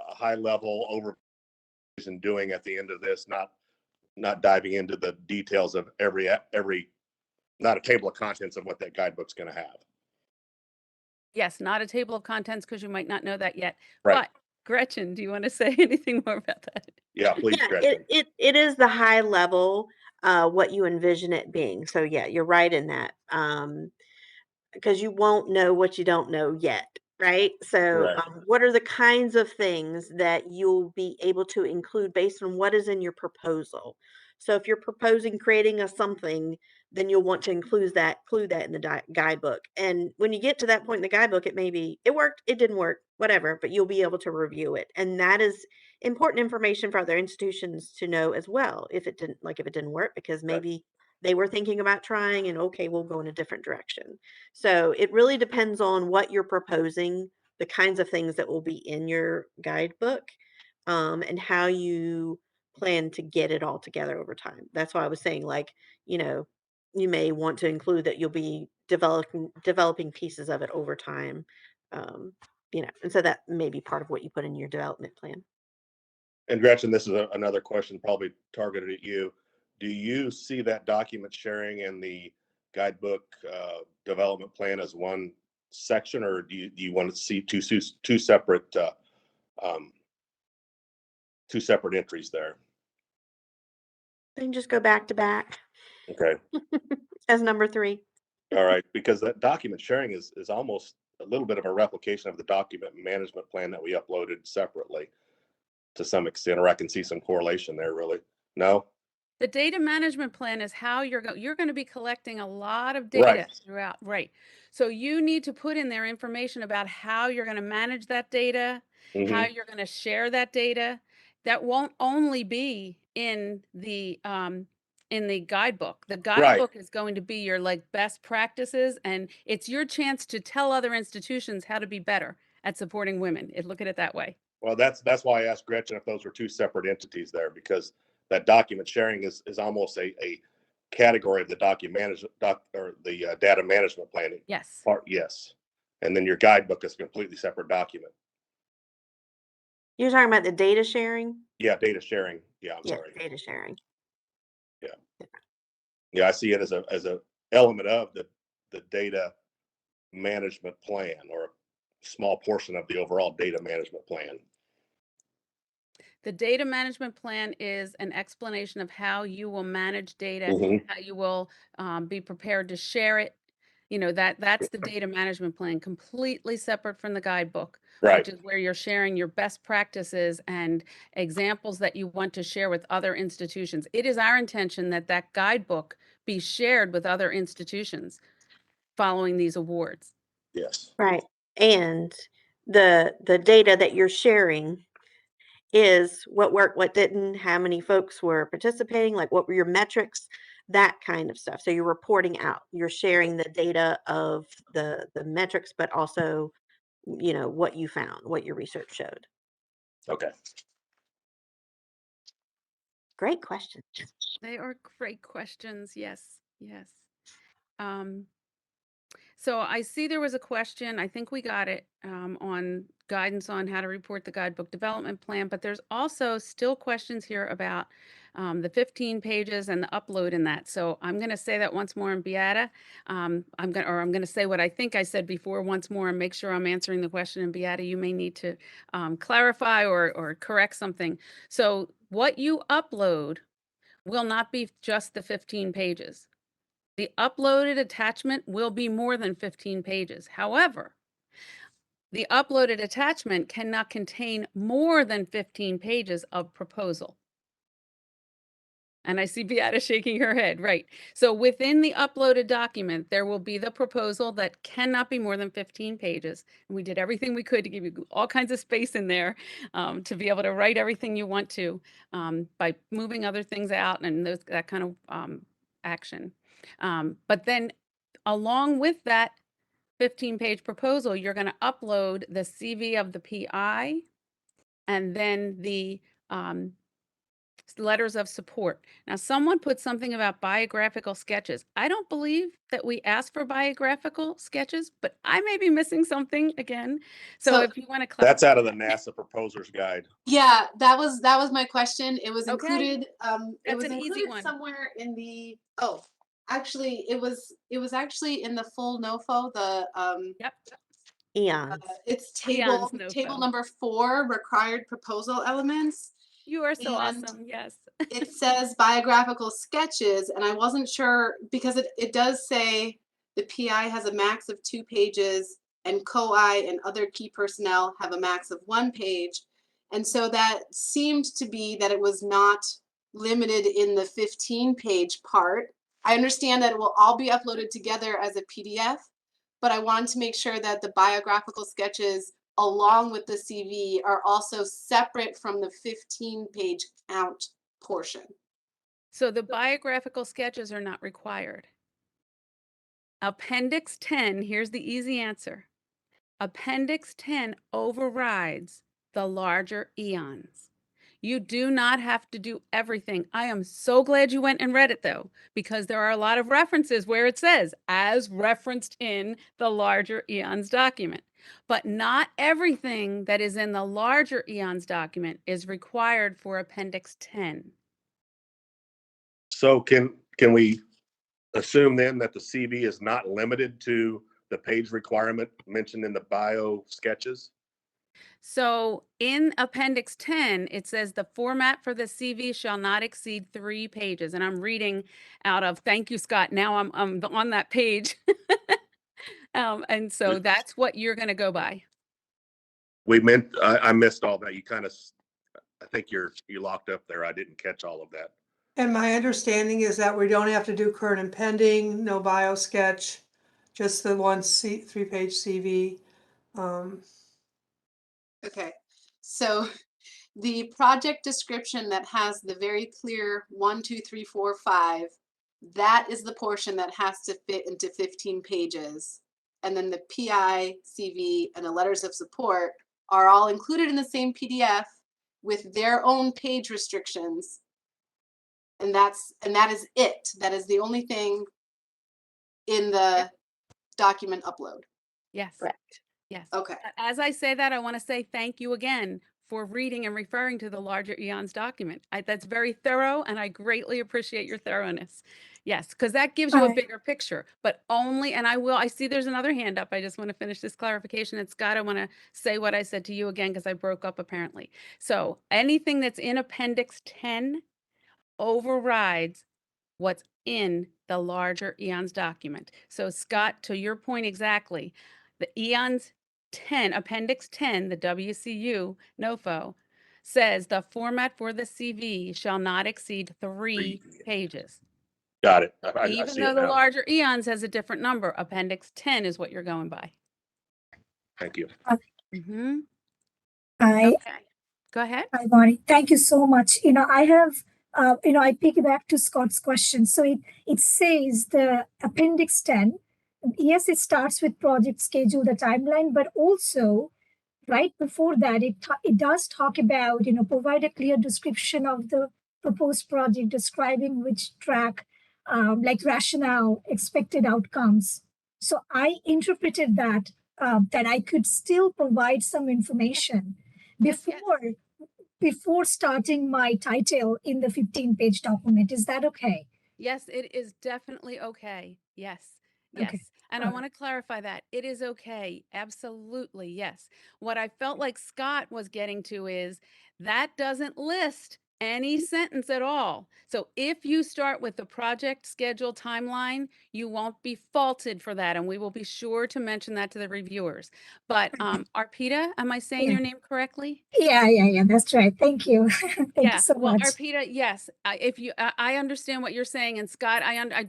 high level overviews and doing at the end of this, not diving into the details of every, not a table of contents of what that guidebook's going to have. Yes. Not a table of contents because you might not know that yet. Right. But Gretchen, do you want to say anything more about that? Yeah, please, Yeah, Gretchen. it is the high level, what you envision it being. So yeah, you're right in that. Because you won't know what you don't know yet, right? So, Right. what are the kinds of things that you'll be able to include based on what is in your proposal? So, if you're proposing creating a something, then you'll want to include that in the guidebook. And when you get to that point in the guidebook, it may be it worked, it didn't work, whatever, but you'll be able to review it, and that is important information for other institutions to know as well. If it didn't work, because maybe they were thinking about trying, and okay, we'll go in a different direction. So it really depends on what you're proposing, the kinds of things that will be in your guidebook, and how you plan to get it all together over time. That's why I was saying, like, you know, you may want to include that you'll be developing pieces of it over time. Um, and so that may be part of what you put in your development plan. And Gretchen, this is another question probably targeted at you. Do you see that document sharing and the guidebook development plan as one section, or do you want to see two separate entries there? Then just go back to back Okay. as number 3. All right, because that document sharing is almost a little bit of a replication of the document management plan that we uploaded separately to some extent, or I can see some correlation there, really. No? The data management plan is how you're going to be collecting a lot of Right. data throughout. Right. So you need to put in there information about how you're going to manage that data, how Mhm. you're going to share that data. That won't only be in the guidebook. The Right. guidebook is going to be your like best practices, and it's your chance to tell other institutions how to be better at supporting women. Look at it that way. Well, that's why I asked Gretchen if those were two separate entities there, because that document sharing is almost a category of the data management planning Yes. part. Yes. And then your guidebook is a completely separate document. You're talking about the data sharing? Yeah, data sharing. Yeah, I'm Yeah, sorry. data sharing. Yeah, I see it as a element of the data management plan, or a small portion of the overall data management plan. The data management plan is an explanation of how you will manage data, Mhm. how you will be prepared to share it. That's the data management plan, completely separate from the guidebook, Right. which is where you're sharing your best practices and examples that you want to share with other institutions. It is our intention that that guidebook be shared with other institutions following these awards. Yes. Right. And the data that you're sharing is what worked, what didn't, how many folks were participating, like what were your metrics, that kind of stuff. So you're reporting out, you're sharing the data of the metrics, but also, what you found, what your research showed. Okay. Great question. They are great questions. Yes. Yes. So I see there was a question, I think we got it, on guidance on how to report the guidebook development plan, but there's also still questions here about the 15 pages and the upload in that. So I'm going to say that once more in Beata. I'm going to say what I think I said before once more and make sure I'm answering the question in Beata. You may need to clarify or correct something. So what you upload will not be just the 15 pages. The uploaded attachment will be more than 15 pages. However, the uploaded attachment cannot contain more than 15 pages of proposal. And I see Beata shaking her head, right. So within the uploaded document, there will be the proposal that cannot be more than 15 pages. And we did everything we could to give you all kinds of space in there to be able to write everything you want to by moving other things out and that kind of action. But then along with that 15-page proposal, you're going to upload the CV of the PI and then the letters of support. Now, someone put something about biographical sketches. I don't believe that we asked for biographical sketches, but I may be missing something again. So So if you want to clarify. That's out of the NASA proposers guide. yeah, that was my question. It was Okay. included, That's an easy one. somewhere in the, oh, actually it was actually in the full NOFO, Yep. Eons. it's Eons table NOFO. number 4, required proposal elements. You are so And awesome. Yes. it says biographical sketches, and I wasn't sure because it does say the PI has a max of 2 pages and COI and other key personnel have a max of 1 page. And so that seemed to be that it was not limited in the 15-page part. I understand that it will all be uploaded together as a PDF, but I wanted to make sure that the biographical sketches along with the CV are also separate from the 15-page count portion. So the biographical sketches are not required. Appendix 10, here's the easy answer. Appendix 10 overrides the larger eons. You do not have to do everything. I am so glad you went and read it though, because there are a lot of references where it says, as referenced in the larger eons document. But not everything that is in the larger eons document is required for Appendix 10. So can we assume then that the CV is not limited to the page requirement mentioned in the bio sketches? So in Appendix 10, it says the format for the CV shall not exceed 3 pages. And I'm reading out of, thank you, Scott. Now I'm on that page. And so that's what you're going to go by. I missed all that. You kind of, I think you locked up there. I didn't catch all of that. And my understanding is that we don't have to do current and pending, no bio sketch, just the 3-page CV. Okay, so the project description that has the very clear 1, 2, 3, 4, 5, that is the portion that has to fit into 15 pages. And then the PI, CV, and the letters of support are all included in the same PDF with their own page restrictions. And that is it. That is the only thing in the document upload. Yes. Correct. Yes. Okay. As I say that, I want to say thank you again for reading and referring to the larger eons document. That's very thorough, and I greatly appreciate your thoroughness. Yes, because that gives you a Alright. bigger picture, but only, and I see there's another hand up. I just want to finish this clarification. And Scott, I want to say what I said to you again, because I broke up apparently. So anything that's in Appendix 10 overrides what's in the larger eons document. So Scott, to your point exactly, the eons 10, Appendix 10, the WCU NOFO, says the format for the CV shall not exceed 3 pages. Got it. I Even see though it the now. larger eons has a different number, Appendix 10 is what you're going by. Thank you. Mm-hmm. I Okay. Go ahead. Hi, Bonnie. Thank you so much. I have, I piggyback to Scott's question. So it says the Appendix 10, yes, it starts with project schedule, the timeline, but also right before that, it does talk about, provide a clear description of the proposed project, describing which track, like rationale, expected outcomes. So I interpreted that I could still provide some information Yes, yes. before starting my title in the 15-page document. Is that okay? Yes, it is definitely okay. Yes. Yes. Okay. And I want to clarify that. It is okay. Absolutely. Yes. What I felt like Scott was getting to is that doesn't list any sentence at all. So if you start with the project schedule timeline, you won't be faulted for that, and we will be sure to mention that to the reviewers. But Arpita, am I saying Yeah. your name correctly? Yeah, that's right. Thank you. Thank you Yeah, so well, much. Arpita, yes, if you, I understand what you're saying, and Scott,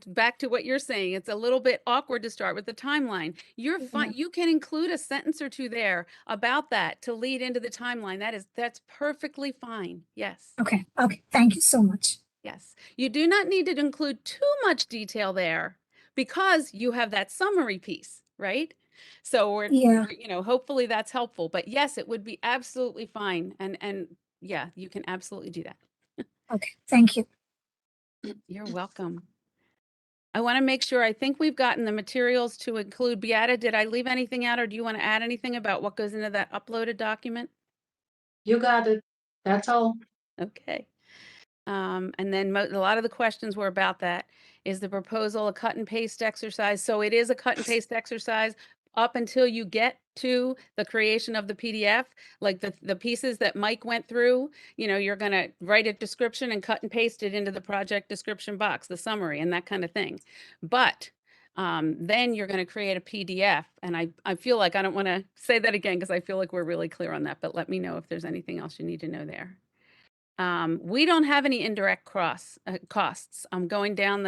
back to what you're saying, it's a little bit awkward to start with the timeline. You're fine, you can include a sentence or two there about that to lead into the timeline. That's perfectly fine. Yes, Okay. Thank you so much. yes. You do not need to include too much detail there because you have that summary piece, right? So Yeah. hopefully that's helpful. But yes, it would be absolutely fine, and yeah, you can absolutely do that. Okay. Thank you. You're welcome. I want to make sure, I think we've gotten the materials to include. Beata, did I leave anything out, or do you want to add anything about what goes into that uploaded document? You got it. That's all. Okay. And then a lot of the questions were about that. Is the proposal a cut and paste exercise? So it is a cut and paste exercise up until you get to the creation of the PDF, like the pieces that Mike went through. You're going to write a description and cut and paste it into the project description box, the summary and that kind of thing. But then you're going to create a PDF. And I feel like I don't want to say that again because I feel like we're really clear on that, but let me know if there's anything else you need to know there. We don't have any indirect costs. I'm going down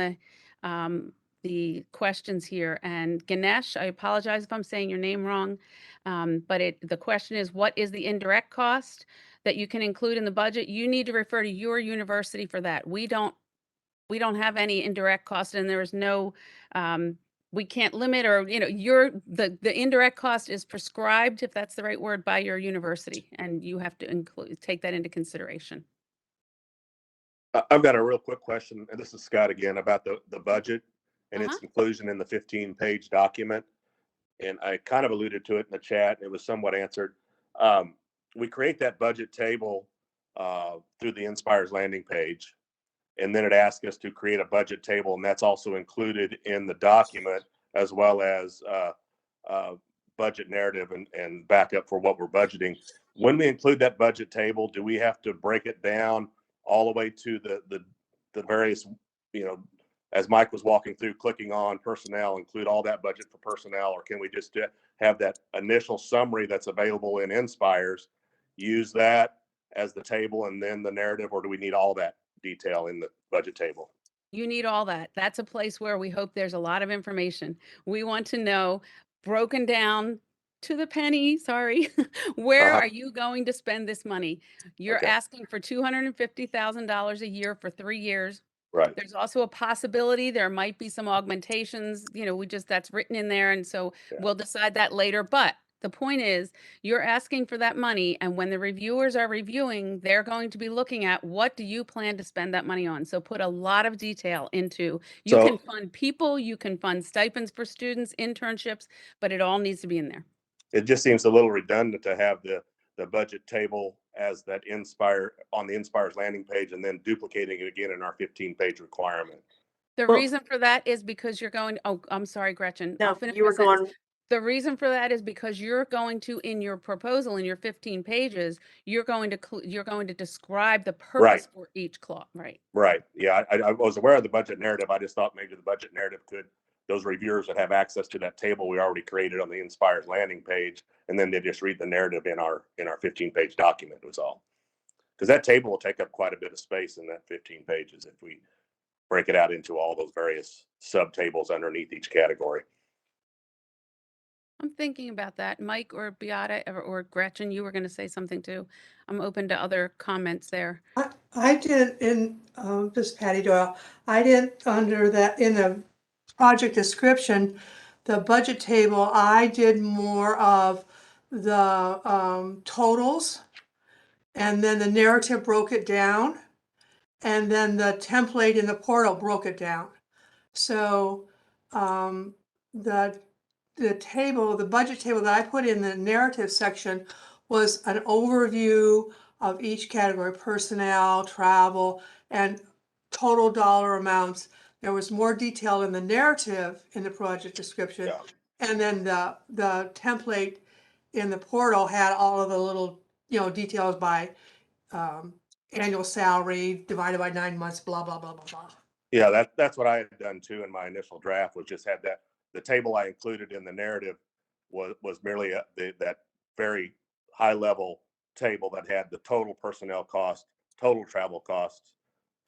the questions here, and Ganesh, I apologize if I'm saying your name wrong, but the question is, what is the indirect cost that you can include in the budget? You need to refer to your university for that. We don't have any indirect cost, and there is no, we can't limit, or the indirect cost is prescribed, if that's the right word, by your university, and you have to take that into consideration. I've got a real quick question, and this is Scott again, about the budget and its inclusion in the 15-page document. And I kind of alluded to it in the chat, and it was somewhat answered. We create that budget table through the Inspires landing page, and then it asks us to create a budget table, and that's also included in the document, as well as budget narrative and backup for what we're budgeting. When we include that budget table, do we have to break it down all the way to the various, as Mike was walking through, clicking on personnel, include all that budget for personnel, or can we just have that initial summary that's available in Inspires, use that as the table and then the narrative, or do we need all that detail in the budget table? You need all that. That's a place where we hope there's a lot of information. We want to know, broken down to the penny, sorry, where are you going to spend this money? You're asking for $250,000 a year for 3 years. Right. There's also a possibility there might be some augmentations, that's written in there. And so we'll decide that later. But the point is, you're asking for that money. And when the reviewers are reviewing, they're going to be looking at, what do you plan to spend that money on? So put a lot of detail into, you can fund people, you can fund stipends for students, internships, but it all needs to be in there. It just seems a little redundant to have the budget table as that on the Inspires landing page and then duplicating it again in our 15-page requirement. The reason for that is because you're going, oh, I'm sorry, Gretchen. No, I'll finish you my were sentence. going. The reason for that is because you're going to, in your proposal, in your 15 pages, you're going to describe the purpose for each clause, right? Right. Yeah, I was aware of the budget narrative. I just thought maybe the budget narrative those reviewers would have access to that table we already created on the Inspires landing page, and then they just read the narrative in our 15-page document was all. Because that table will take up quite a bit of space in that 15 pages if we break it out into all those various subtables underneath each category. I'm thinking about that. Mike or Beata or Gretchen, you were going to say something too. I'm open to other comments there. I did this Patty Doyle. I did under that in the project description, the budget table. I did more of the totals, and then the narrative broke it down, and then the template in the portal broke it down. So the budget table that I put in the narrative section was an overview of each category: personnel, travel, and total dollar amounts. There was more detail in the narrative in the project description. And then the template in the portal had all of the little, details by annual salary divided by 9 months, blah, blah, blah, blah, blah. Yeah, that's what I had done too in my initial draft, was just had that, the table I included in the narrative was merely that very high level table that had the total personnel cost, total travel costs,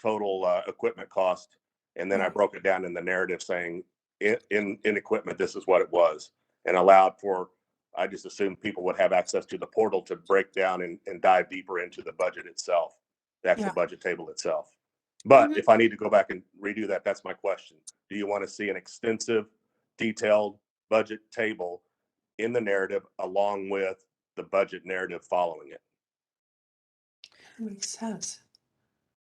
total equipment cost, and then I Right. broke it down in the narrative saying in equipment this is what it was, and allowed for, I just assumed people would have access to the portal to break down and dive deeper into the budget itself, the actual Yeah. budget table itself. But Mhm. if I need to go back and redo that, that's my question. Do you want to see an extensive, detailed budget table in the narrative along with the budget narrative following it? That makes sense.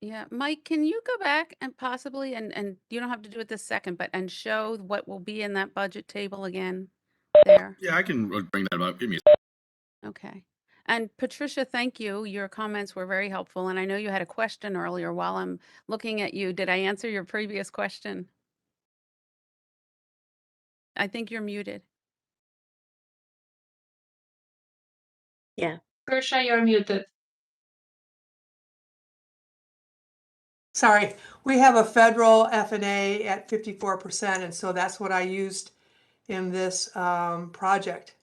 Yeah, Mike, can you go back and possibly, and you don't have to do it this second, but and show what will be in that budget table again there? Yeah, I can bring that up. Give me a Okay. And Patricia, thank you. Your comments were very helpful. And I know you had a question earlier. While I'm looking at you, did I answer your previous question? I think you're muted. Yeah. Kershaw, you're muted. Sorry, we have a federal F&A at 54%, and so that's what I used in this project.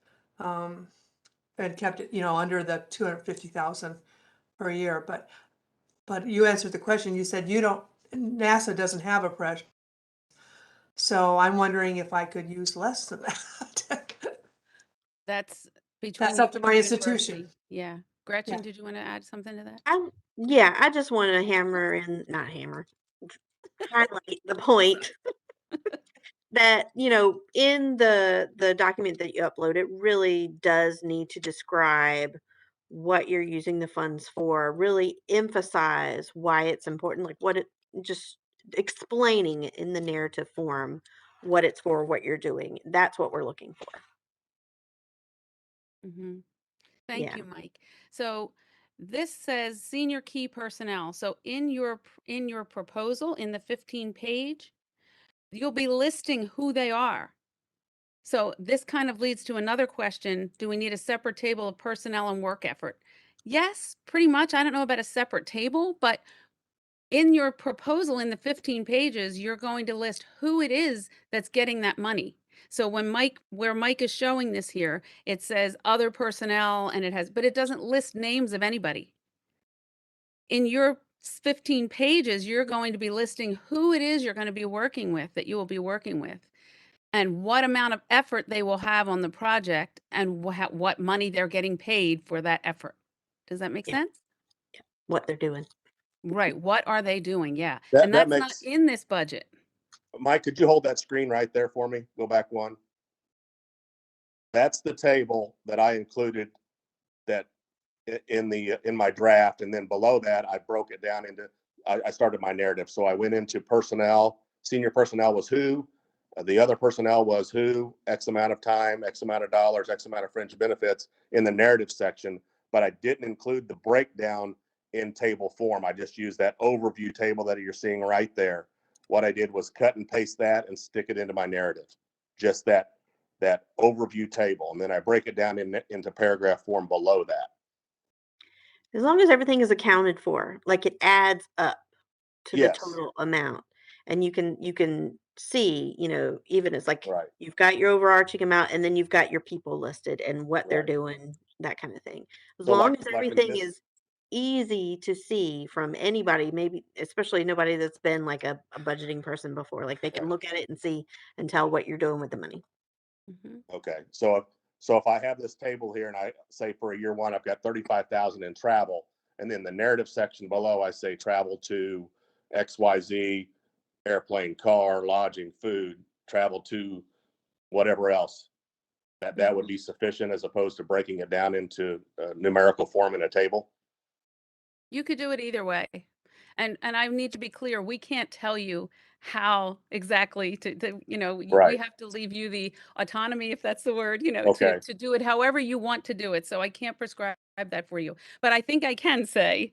And kept it, under the 250,000 per year. But you answered the question. You said NASA doesn't have a pressure. So I'm wondering if I could use less than that. That's between That's you up to and my the institution. university. Yeah. Gretchen, Yeah. did you want to add something to that? Yeah, I just want to not hammer, highlight the point that, in the document that you upload, it really does need to describe what you're using the funds for, really emphasize why it's important, like what it, just explaining in the narrative form what it's for, what you're doing. That's what we're looking for. Mm-hmm. Thank Yeah. you, Mike. So this says senior key personnel. So in your proposal, in the 15 page, you'll be listing who they are. So this kind of leads to another question. Do we need a separate table of personnel and work effort? Yes, pretty much. I don't know about a separate table, but in your proposal in the 15 pages, you're going to list who it is that's getting that money. So where Mike is showing this here, it says other personnel and but it doesn't list names of anybody. In your 15 pages, you're going to be listing who it is you're going to be working with, that you will be working with, and what amount of effort they will have on the project, and what money they're getting paid for that effort. Does that make Yeah. sense? What they're doing. Right. What are they doing? Yeah. That And that that's not makes in this budget. Mike, could you hold that screen right there for me? Go back one. That's the table that I included that in my draft, and then below that I broke it down into, I started my narrative. So I went into personnel. Senior personnel was who, the other personnel was who, X amount of time, X amount of dollars, X amount of fringe benefits in the narrative section, but I didn't include the breakdown in table form. I just used that overview table that you're seeing right there. What I did was cut and paste that and stick it into my narrative, just that overview table, and then I break it down into paragraph form below that. As long as everything is accounted for, like it adds up to the Yes. total amount. And you can see, even it's like Right. you've got your overarching amount and then you've got your people listed and what they're Right. doing, that kind of thing. As So long as like in everything this, is easy to see from anybody, maybe especially nobody that's been like a budgeting person before, like they can right. look at it and see and tell what you're doing with the money. Mhm. Okay. So if I have this table here and I say for a year one, I've got 35,000 in travel, and then the narrative section below, I say travel to XYZ, airplane, car, lodging, food, travel to whatever else, that would be sufficient as opposed to breaking it down into numerical form in a table. You could do it either way. And I need to be clear, we can't tell you how exactly we Right. have to leave you the autonomy, if that's the word, Okay. to do it however you want to do it. So I can't prescribe that for you. But I think I can say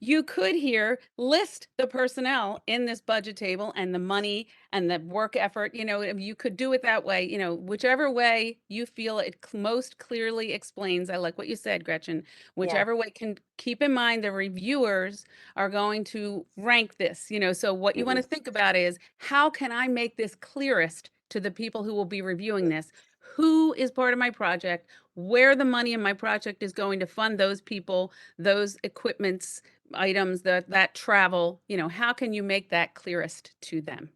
You could here list the personnel in this budget table and the money and the work effort, you could do it that way, whichever way you feel it most clearly explains. I like what you said, Gretchen. Whichever way can keep in mind the reviewers are going to rank this, so what you want to think about is how can I make this clearest to the people who will be reviewing this? Who is part of my project? Where the money in my project is going to fund those people, those equipments, items, that travel, how can you make that clearest to them?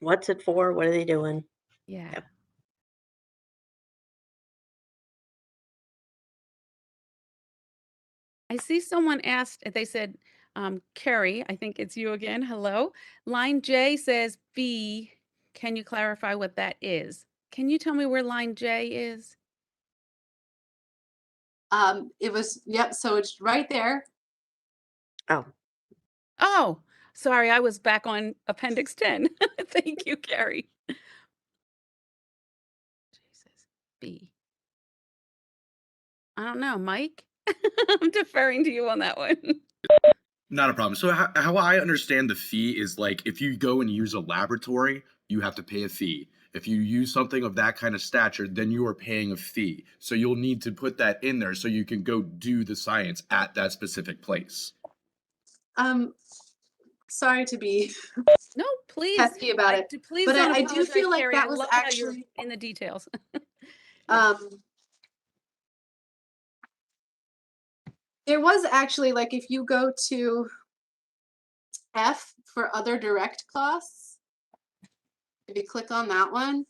What's it for? What are they doing? Yeah. Yep. I see someone asked, they said, Carrie, I think it's you again. Hello. Line J says fee. Can you clarify what that is? Can you tell me where line J is? It was, yep, so it's right there. Oh, Oh, sorry, I was back on Appendix 10. Thank you, Carrie. Jesus, B. I don't know, Mike? I'm deferring to you on that one. Not a problem. So how I understand the fee is like if you go and use a laboratory, you have to pay a fee. If you use something of that kind of stature, then you are paying a fee. So you'll need to put that in there so you can go do the science at that specific place. Sorry to be No, please. pesky about it, Please but don't I do apologize, feel like Carrie. that I was love how you're actually, in the details. there was actually, like, if you go to F for other direct costs, if you click on that one,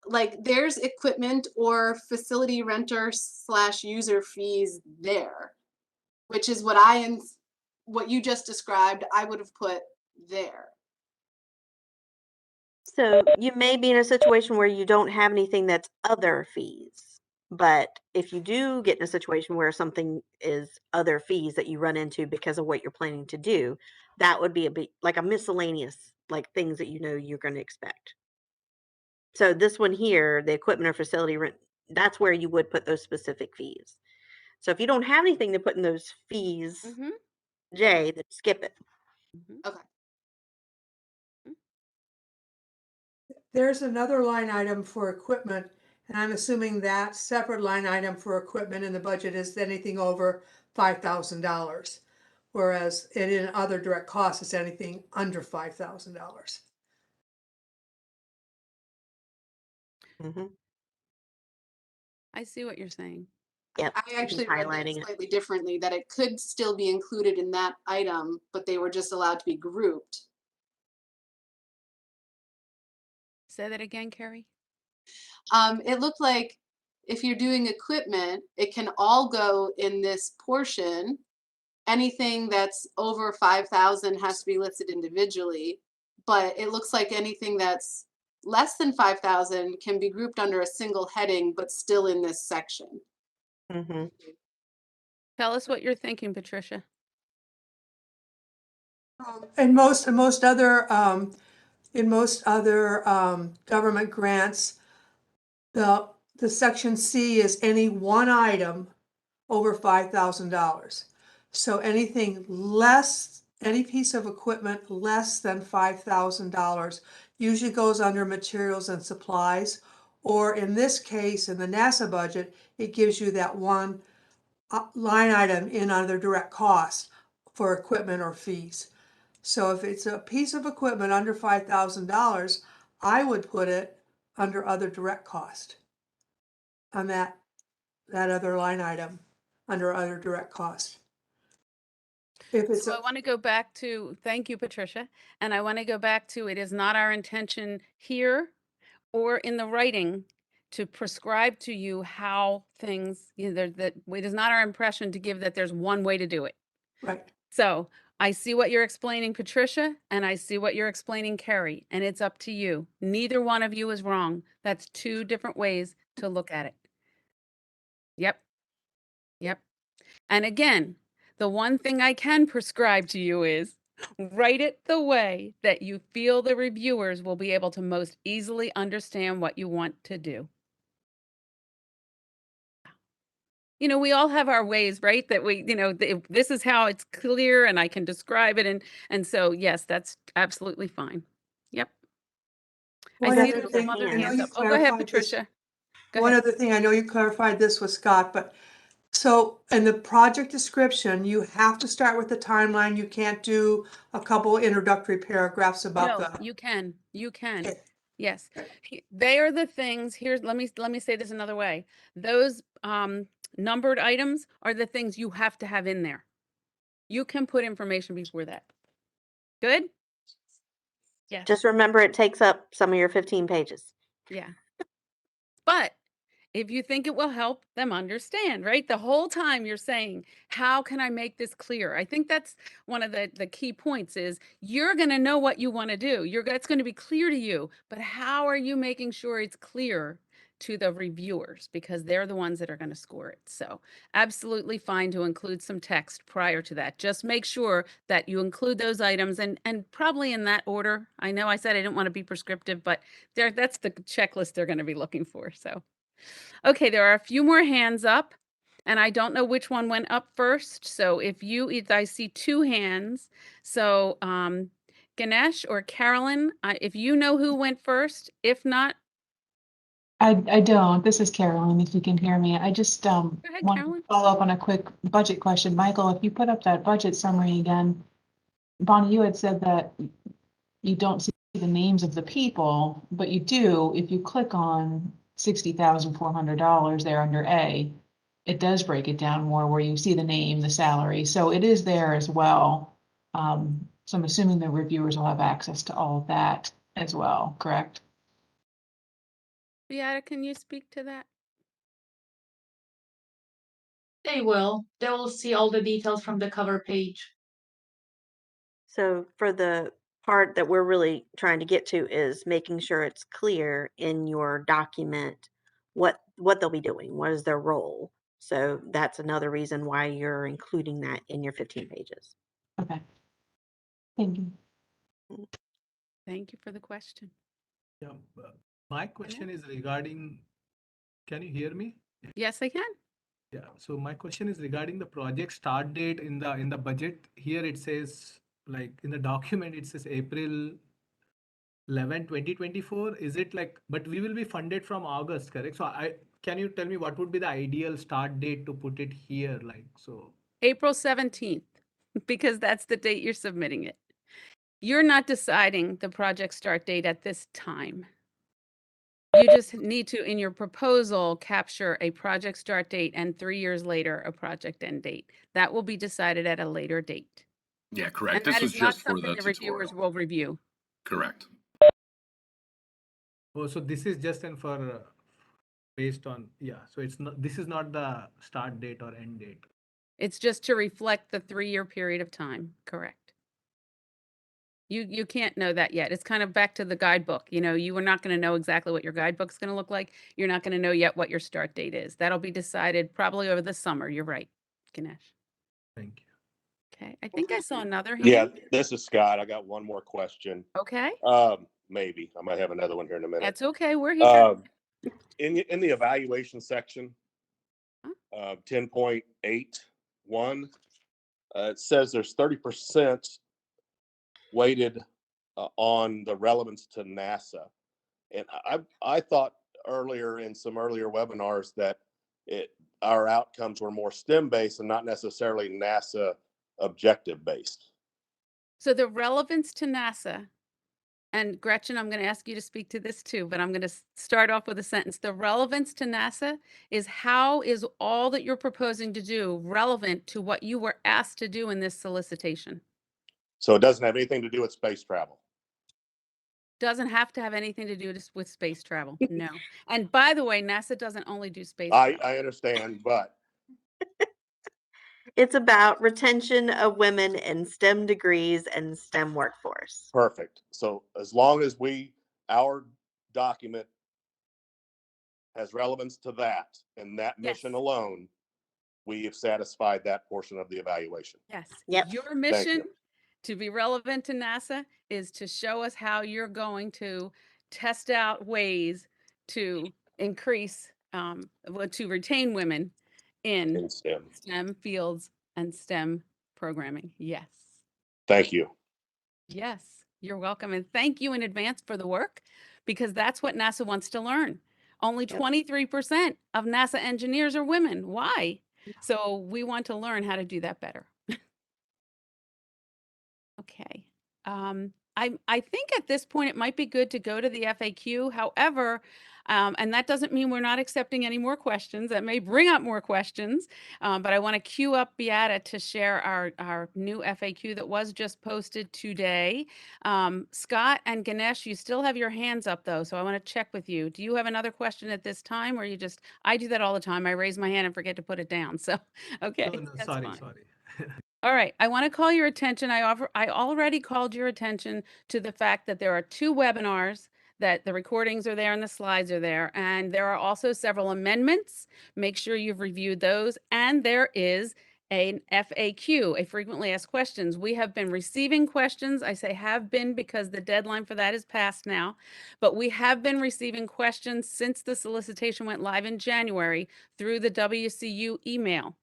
like there's equipment or facility renter / user fees there, which is what you just described, I would have put there. so you may be in a situation where you don't have anything that's other fees. But if you do get in a situation where something is other fees that you run into because of what you're planning to do, that would be a bit like a miscellaneous, like things that you're going to expect. So this one here, the equipment or facility rent, that's where you would put those specific fees. So if you don't have anything to put in those fees, Mhm, Jay, then skip it. mhm. Okay. There's another line item for equipment, and I'm assuming that separate line item for equipment in the budget is anything over $5,000. Whereas in other direct costs, it's anything under $5,000. Mm-hmm. I see what you're saying. Yep. I I'm just actually read that highlighting it. slightly differently, that it could still be included in that item, but they were just allowed to be grouped. Say that again, Carrie. It looked like if you're doing equipment, it can all go in this portion. Anything that's over 5,000 has to be listed individually, but it looks like anything that's less than 5,000 can be grouped under a single heading, but still in this section. Mm-hmm. Tell us what you're thinking, Patricia. In most other government grants, the section C is any one item over $5,000. So anything less, any piece of equipment less than $5,000 usually goes under materials and supplies. Or in this case, in the NASA budget, it gives you that one line item in other direct costs for equipment or fees. So if it's a piece of equipment under $5,000, I would put it under other direct cost on that other line item under other direct cost. If it's So I want to go back to, thank you, Patricia. And I want to go back to, it is not our intention here or in the writing to prescribe to you how things, that it is not our impression to give that there's one way to do it. right, So I see what you're explaining, Patricia, and I see what you're explaining, Carrie, and it's up to you. Neither one of you is wrong. That's two different ways to look at it. Yep. Yep. And again, the one thing I can prescribe to you is write it the way that you feel the reviewers will be able to most easily understand what you want to do. we all have our ways, right? That we, this is how it's clear and I can describe it. And so, yes, that's absolutely fine. Yep. I One see Got other there's some thing, other hands. I know hands you up. Oh, go ahead, clarified this. Patricia. Go One ahead. other thing, I know you clarified this with Scott, but so in the project description, you have to start with the timeline. You can't do a couple introductory paragraphs about No, the. you can. You can. Okay. Yes. They are the things. Here's let me say this another way. Those numbered items are the things you have to have in there. You can put information before that. Good? Yes. Just remember it takes up some of your 15 pages. Yeah. But if you think it will help them understand, right? The whole time you're saying, how can I make this clear? I think that's one of the key points is you're going to know what you want to do. It's going to be clear to you, but how are you making sure it's clear to the reviewers? Because they're the ones that are going to score it. So absolutely fine to include some text prior to that. Just make sure that you include those items and probably in that order. I know I said I didn't want to be prescriptive, but that's the checklist they're going to be looking for. So. Okay, there are a few more hands up, and I don't know which one went up first. So if I see two hands. So Ganesh or Carolyn, if you know who went first, if not, I don't. This is Carolyn, if you can hear me. I just go ahead, want to Carolyn. follow up on a quick budget question. Michael, if you put up that budget summary again, Bonnie, you had said that you don't see the names of the people, but you do if you click on $60,400 there under A. It does break it down more where you see the name, the salary. So it is there as well. So I'm assuming the reviewers will have access to all of that as well, correct? Beata, can you speak to that? They will. They will see all the details from the cover page. So for the part that we're really trying to get to is making sure it's clear in your document what they'll be doing, what is their role. So that's another reason why you're including that in your 15 pages. Okay. Thank you. Thank you for the question. Yeah, my question is regarding, can you hear me? Yes, I can. Yeah, so my question is regarding the project start date in the budget. Here it says, like in the document, it says April 11, 2024. Is it like, but we will be funded from August, correct? So can you tell me what would be the ideal start date to put it here? Like, so. April 17th, because that's the date you're submitting it. You're not deciding the project start date at this time. You just need to, in your proposal, capture a project start date and 3 years later, a project end date. That will be decided at a later date. Yeah, And correct. This that was is not just for something the the reviewers tutorial. will review. Correct. Oh, so this is just in for based on, yeah. So it's not, this is not the start date or end date. It's just to reflect the 3-year period of time, correct? You can't know that yet. It's kind of back to the guidebook. You are not going to know exactly what your guidebook's going to look like. You're not going to know yet what your start date is. That'll be decided probably over the summer. You're right, Ganesh. Thank you. Okay, I think I saw another hand. Yeah, this is Scott. I got one more question. Okay, Maybe I might have another one here in a minute. that's okay. We're here. In the evaluation section, 10.81, it says there's 30% weighted on the relevance to NASA, and I thought earlier in some earlier webinars that our outcomes were more STEM based and not necessarily NASA objective based. So the relevance to NASA, and Gretchen, I'm going to ask you to speak to this too, but I'm going to start off with a sentence. The relevance to NASA is how is all that you're proposing to do relevant to what you were asked to do in this solicitation? So it doesn't have anything to do with space travel. Doesn't have to have anything to do with space travel. No. And by the way, NASA doesn't only do space travel. I understand, but It's about retention of women in STEM degrees and STEM workforce. perfect. So as long as our document has relevance to that and that mission Yes. alone, we have satisfied that portion of the evaluation. Yes. Yep. Your Thank mission you. to be relevant to NASA is to show us how you're going to test out ways to increase, to retain women in STEM. STEM fields and STEM programming. Yes. Thank you. Yes, you're welcome. And thank you in advance for the work, because that's what NASA wants to learn. Only 23% of NASA engineers are women. Why? So we want to learn how to do that better. Okay. I think at this point it might be good to go to the FAQ. However, and that doesn't mean we're not accepting any more questions. That may bring up more questions, but I want to queue up Beata to share our new FAQ that was just posted today. Scott and Ganesh, you still have your hands up though, so I want to check with you. Do you have another question at this time, or you just? I do that all the time. I raise my hand and forget to put it down. So, okay, No, no, that's sorry, fine. sorry. All right, I want to call your attention. I already called your attention to the fact that there are 2 webinars, that the recordings are there and the slides are there, and there are also several amendments. Make sure you've reviewed those, and there is an FAQ, a frequently asked questions. We have been receiving questions. I say have been because the deadline for that is passed now, but we have been receiving questions since the solicitation went live in January through the WCU email.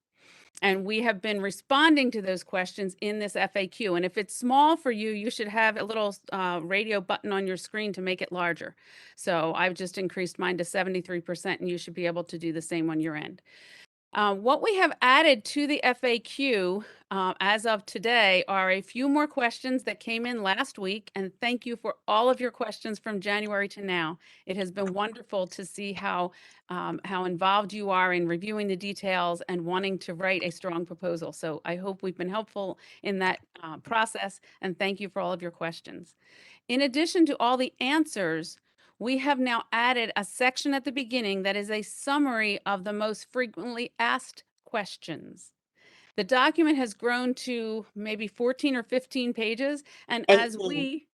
And we have been responding to those questions in this FAQ. And if it's small for you, you should have a little radio button on your screen to make it larger. So I've just increased mine to 73%, and you should be able to do the same on your end. What we have added to the FAQ as of today are a few more questions that came in last week, and thank you for all of your questions from January to now. It has been wonderful to see how involved you are in reviewing the details and wanting to write a strong proposal. So I hope we've been helpful in that process, and thank you for all of your questions. In addition to all the answers, we have now added a section at the beginning that is a summary of the most frequently asked questions. The document has grown to maybe 14 or 15 pages, and as 18. we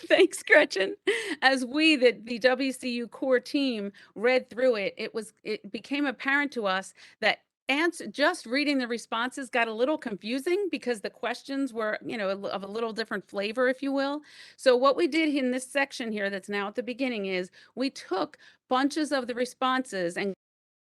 thanks, Gretchen. As we, the WCU core team, read through it, it became apparent to us that just reading the responses got a little confusing because the questions were, of a little different flavor, if you will. So what we did in this section here that's now at the beginning is we took bunches of the responses and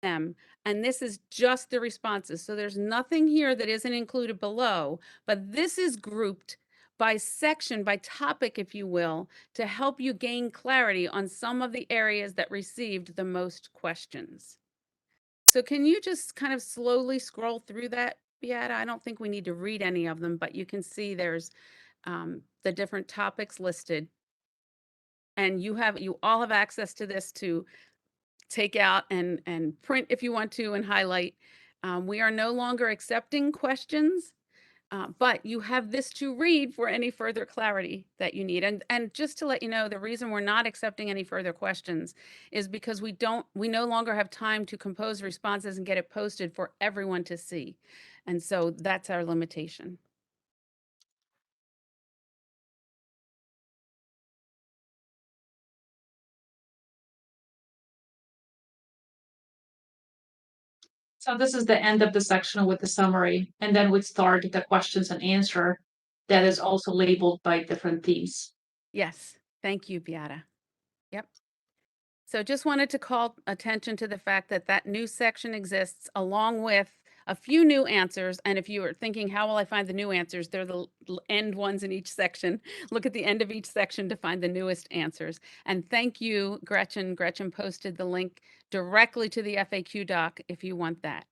them, and this is just the responses. So there's nothing here that isn't included below, but this is grouped by section, by topic, if you will, to help you gain clarity on some of the areas that received the most questions. So can you just kind of slowly scroll through that, Beata? I don't think we need to read any of them, but you can see there's the different topics listed. And you all have access to this to take out and print if you want to and highlight. We are no longer accepting questions, but you have this to read for any further clarity that you need. And just to let you know, the reason we're not accepting any further questions is because we no longer have time to compose responses and get it posted for everyone to see. And so that's our limitation. So this is the end of the section with the summary, and then we start the questions and answer that is also labeled by different themes. Yes, thank you, Beata. Yep. So just wanted to call attention to the fact that that new section exists along with a few new answers. And if you are thinking, how will I find the new answers? They're the end ones in each section. Look at the end of each section to find the newest answers. And thank you, Gretchen. Gretchen posted the link directly to the FAQ doc if you want that.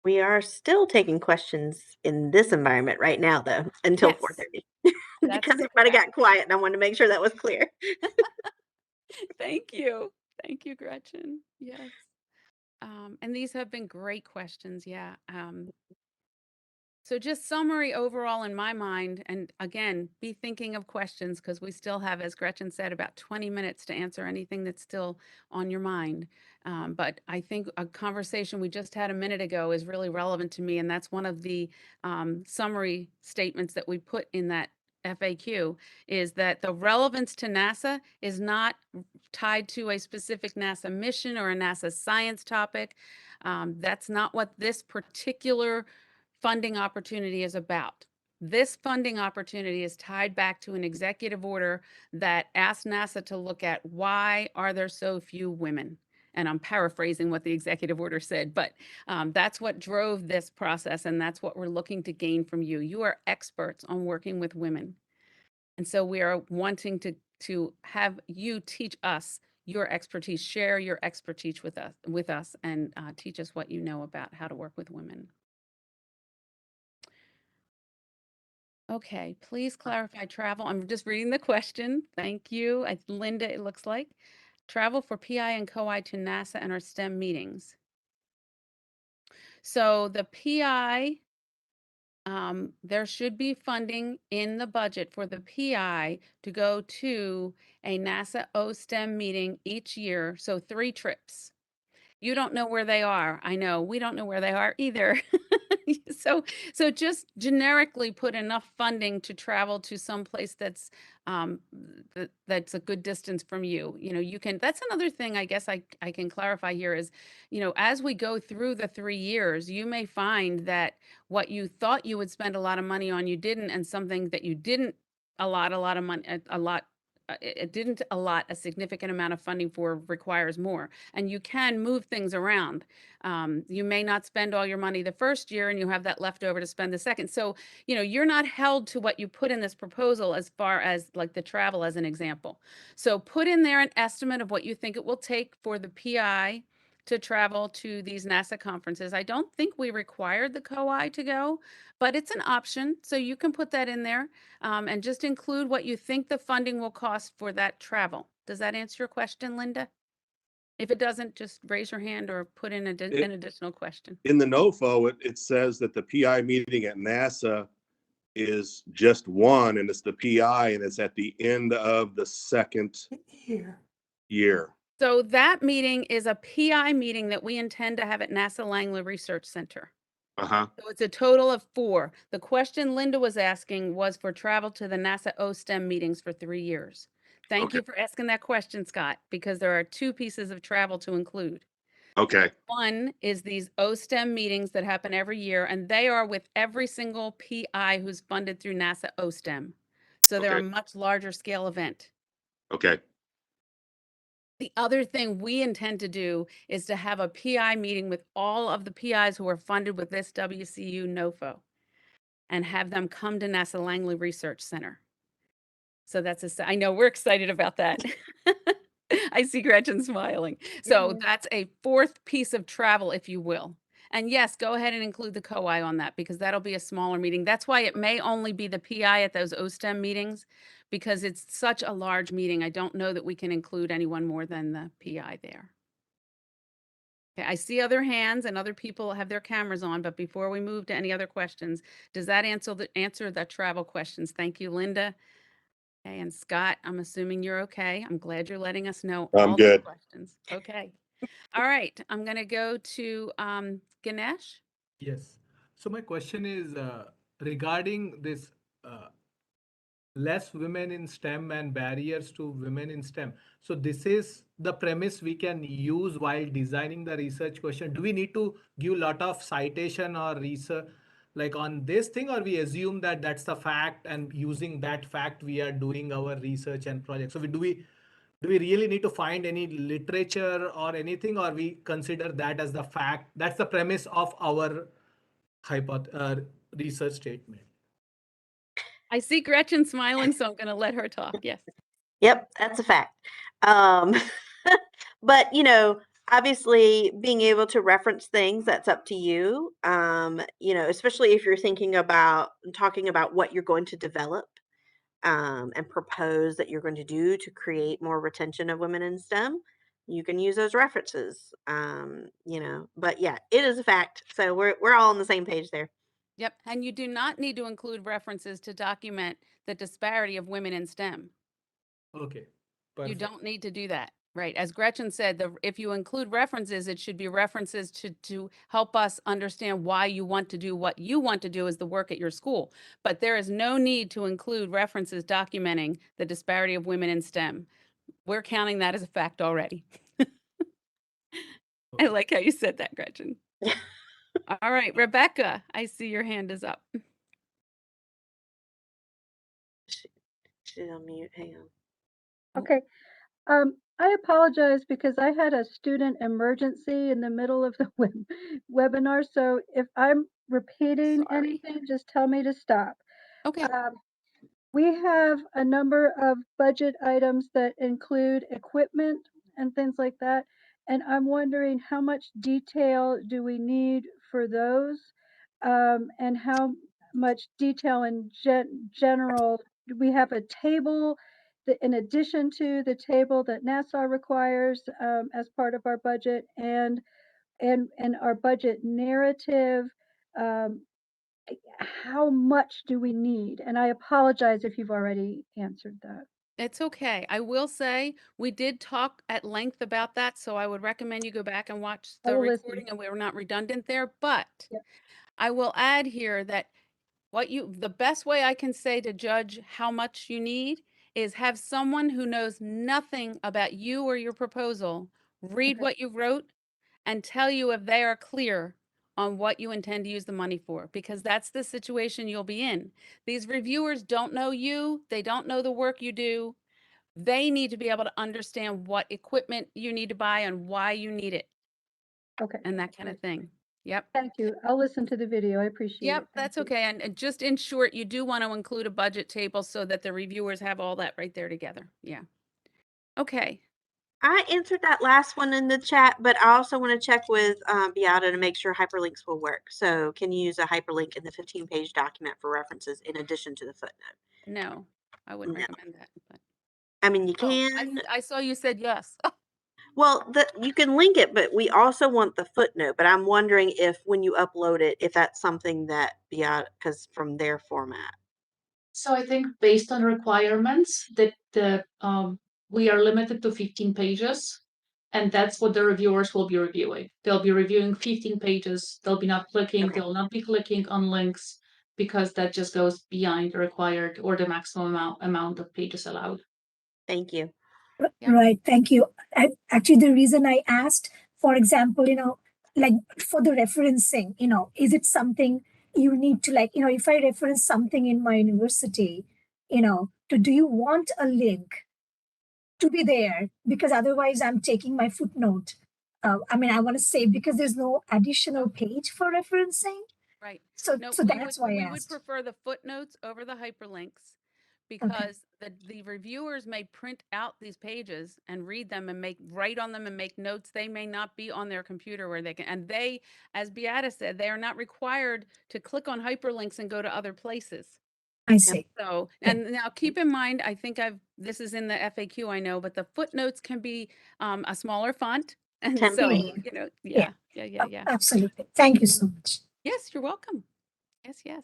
We are still taking questions in this environment right now, though, until Yes, 4:30. that's Because everybody got correct. quiet, and I wanted to make sure that was clear. Thank you. Thank you, Gretchen. Yes. And these have been great questions. Yeah. So just summary overall in my mind, and again, be thinking of questions because we still have, as Gretchen said, about 20 minutes to answer anything that's still on your mind. But I think a conversation we just had a minute ago is really relevant to me, and that's one of the summary statements that we put in that FAQ is that the relevance to NASA is not tied to a specific NASA mission or a NASA science topic. That's not what this particular funding opportunity is about. This funding opportunity is tied back to an executive order that asked NASA to look at why are there so few women? And I'm paraphrasing what the executive order said, but that's what drove this process, and that's what we're looking to gain from you. You are experts on working with women. And so we are wanting to have you teach us your expertise, share your expertise with us, and teach us what you know about how to work with women. Okay, please clarify travel. I'm just reading the question. Thank you. Linda, it looks like. Travel for PI and COI to NASA and our STEM meetings. So the PI, there should be funding in the budget for the PI to go to a NASA OSTEM meeting each year. So 3 trips. You don't know where they are. I know we don't know where they are either. So just generically put enough funding to travel to some place that's that's a good distance from you. You know, you can. That's another thing I guess I can clarify here is, you know, as we go through the 3 years, you may find that what you thought you would spend a lot of money on, you didn't, and something that you didn't a lot of money, it didn't allot a significant amount of funding for requires more, and you can move things around. You may not spend all your money the first year and you have that left over to spend the second. So, you know, you're not held to what you put in this proposal as far as like the travel as an example. So put in there an estimate of what you think it will take for the PI to travel to these NASA conferences. I don't think we required the COI to go, but it's an option. So you can put that in there and just include what you think the funding will cost for that travel. Does that answer your question, Linda? If it doesn't, just raise your hand or put in an additional question. In the NOFO, it says that the PI meeting at NASA is just one, and it's the PI, and it's at the end of the second year. So that meeting is a PI meeting that we intend to have at NASA Langley Research Center. Uh-huh. So it's a total of 4. The question Linda was asking was for travel to the NASA OSTEM meetings for 3 years. Thank you for asking that question, Scott, because there are 2 pieces of travel to include. Okay. One is these OSTEM meetings that happen every year, and they are with every single PI who's funded through NASA OSTEM. So they're a much larger scale event. Okay. The other thing we intend to do is to have a PI meeting with all of the PIs who are funded with this WCU NOFO and have them come to NASA Langley Research Center. So I know we're excited about that. I see Gretchen smiling. So that's a 4th piece of travel, if you will. And yes, go ahead and include the COI on that because that'll be a smaller meeting. That's why it may only be the PI at those OSTEM meetings because it's such a large meeting. I don't know that we can include anyone more than the PI there. Okay, I see other hands and other people have their cameras on, but before we move to any other questions, does that answer the travel questions? Thank you, Linda. Okay, and Scott, I'm assuming you're okay. I'm glad you're letting us know I'm all good. those questions. Okay. All right, I'm going to go to Ganesh. Yes. So my question is regarding this less women in STEM and barriers to women in STEM. So this is the premise we can use while designing the research question. Do we need to give a lot of citation or research like on this thing, or we assume that that's the fact and using that fact we are doing our research and project? So do we really need to find any literature or anything, or we consider that as the fact? That's the premise of our research statement. I see Gretchen smiling, so I'm going to let her talk. Yes. Yep, that's a fact. But, you know, obviously being able to reference things, that's up to you. You know, especially if you're thinking about talking about what you're going to develop and propose that you're going to do to create more retention of women in STEM. You can use those references, you know, but yeah, it is a fact. So we're all on the same page there. Yep. And you do not need to include references to document the disparity of women in STEM. Okay. You Perfect. don't need to do that. Right. As Gretchen said, if you include references, it should be references to help us understand why you want to do what you want to do as the work at your school. But there is no need to include references documenting the disparity of women in STEM. We're counting that as a fact already. I like how you said that, Gretchen. All right, Rebecca, I see your hand is up. She's on mute. Hang on. Okay. I apologize because I had a student emergency in the middle of the webinar. So if I'm repeating Sorry. anything, just tell me to stop. Okay. We have a number of budget items that include equipment and things like that. And I'm wondering how much detail do we need for those? And how much detail in general? Do we have a table that, in addition to the table that NASA requires as part of our budget and our budget narrative? Um, how much do we need? And I apologize if you've already answered that. It's okay. I will say we did talk at length about that, so I would recommend you go back and watch I the will listen. recording, and we were not redundant there. But Yep. I will add here that the best way I can say to judge how much you need is have someone who knows nothing about you or your proposal read Okay. what you wrote and tell you if they are clear on what you intend to use the money for, because that's the situation you'll be in. These reviewers don't know you. They don't know the work you do. They need to be able to understand what equipment you need to buy and why you need it Okay. and that kind of thing. Yep. Thank you. I'll listen to the video. I appreciate Yep, it. Thank that's you. okay. And just in short, you do want to include a budget table so that the reviewers have all that right there together. Yeah. Okay. I answered that last one in the chat, but I also want to check with Beata to make sure hyperlinks will work. So can you use a hyperlink in the 15-page document for references in addition to the footnote? No, I wouldn't No. recommend that. But I mean, you oh, can. I saw you said yes. Well, you can link it, but we also want the footnote. But I'm wondering if when you upload it, if that's something that Beata, because from their format. So I think based on requirements that we are limited to 15 pages, and that's what the reviewers will be reviewing. They'll be reviewing 15 pages. They'll be not clicking. Okay. They'll not be clicking on links because that just goes beyond the required or the maximum amount of pages allowed. Thank you. Yep. Right. Thank you. Actually, the reason I asked, for example, like for the referencing, is it something you need to like, if I reference something in my university, do you want a link to be there? Because otherwise I'm taking my footnote. I mean, I want to say because there's no additional page for referencing. Right. So, No, so that's why I we would asked. prefer the footnotes over the hyperlinks because the reviewers may print out these pages and read them and write on them and make notes. They may not be on their computer where they can, and they, as Beata said, they are not required to click on hyperlinks and go to other places. I see. So, Yeah. and now keep in mind, I think this is in the FAQ, I know, but the footnotes can be a smaller font. And so, Template. yeah. Absolutely. Thank you so much. Yes, you're welcome. Yes.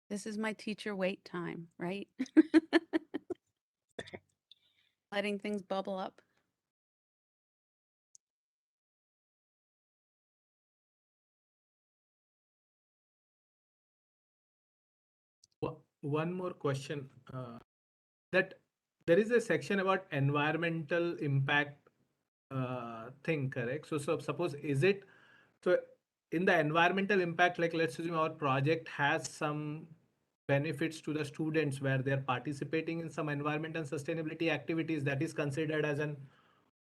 This is my teacher wait time, right? Letting things bubble up. One more question. That there is a section about environmental impact thing, correct? So suppose so in the environmental impact, like let's assume our project has some benefits to the students where they're participating in some environment and sustainability activities that is considered as an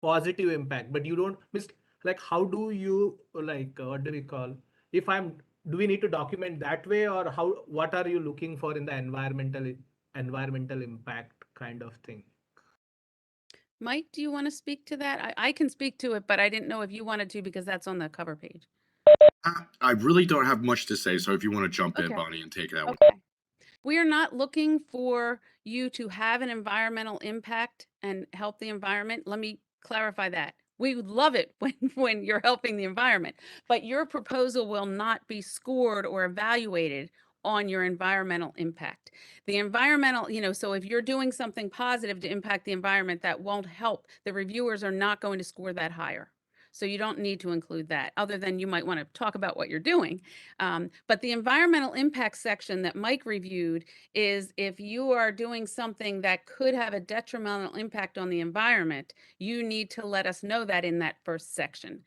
positive impact, but you don't miss, like how do you like what do we call, if I'm do we need to document that way, or what are you looking for in the environmental impact kind of thing? Mike, do you want to speak to that? I can speak to it, but I didn't know if you wanted to because that's on the cover page. I really don't have much to say, so if you want to jump in, Okay. Bonnie, and take that one. Okay. We are not looking for you to have an environmental impact and help the environment. Let me clarify that. We would love it when you're helping the environment, but your proposal will not be scored or evaluated on your environmental impact. The environmental, so if you're doing something positive to impact the environment, that won't help. The reviewers are not going to score that higher. So you don't need to include that, other than you might want to talk about what you're doing. But the environmental impact section that Mike reviewed is if you are doing something that could have a detrimental impact on the environment, you need to let us know that in that first section.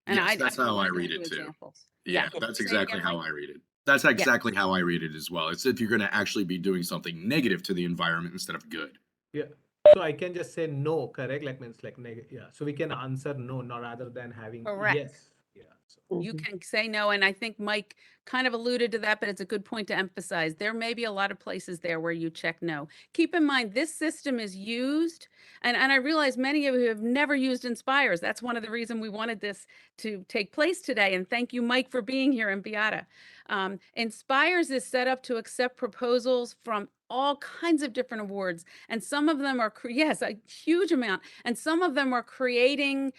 And Yes, I that's don't how I want to go read into it too. examples. Yeah, Yeah. that's Say it exactly again, how Mike. I read it. That's Yeah. exactly how I read it as well. It's if you're going to actually be doing something negative to the environment instead of good. Yeah. So I can just say no, correct? Like means like yeah. So we can answer no, not rather than having Correct. yes. Yeah. So You can say no, and I think Mike kind of alluded to that, but it's a good point to emphasize. There may be a lot of places there where you check no. Keep in mind, this system is used, and I realize many of you have never used Inspires. That's one of the reasons we wanted this to take place today, and thank you, Mike, for being here, and Beata. Inspires is set up to accept proposals from all kinds of different awards, and some of them are, yes, a huge amount, and some of them are creating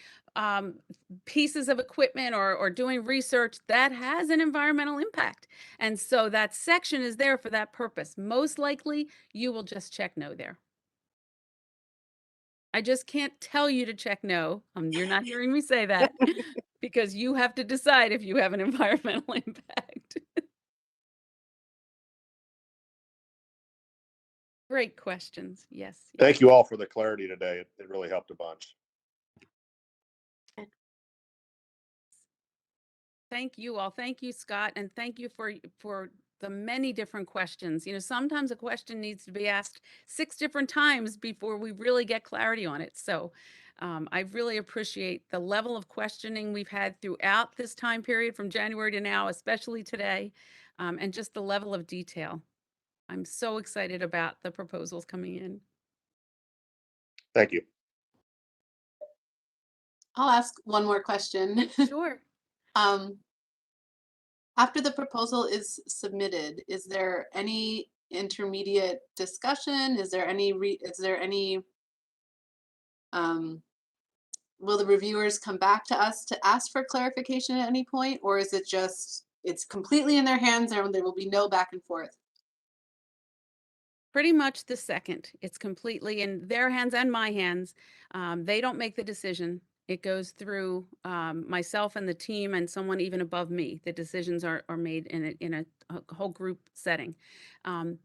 pieces of equipment or doing research that has an environmental impact. And so that section is there for that purpose. Most likely, you will just check no there. I just can't tell you to check no. You're not hearing me say that because you have to decide if you have an environmental impact. Great questions. Yes. Thank you all for the clarity today. It really helped a bunch. Thank you all. Thank you, Scott, and thank you for the many different questions. You know, sometimes a question needs to be asked 6 different times before we really get clarity on it. So I really appreciate the level of questioning we've had throughout this time period from January to now, especially today, and just the level of detail. I'm so excited about the proposals coming in. Thank you. I'll ask one more question. Sure. After the proposal is submitted, is there any intermediate discussion? Is there any will the reviewers come back to us to ask for clarification at any point, or is it just it's completely in their hands and there will be no back and forth? Pretty much the second. It's completely in their hands and my hands. They don't make the decision. It goes through myself and the team and someone even above me. The decisions are made in a whole group setting. I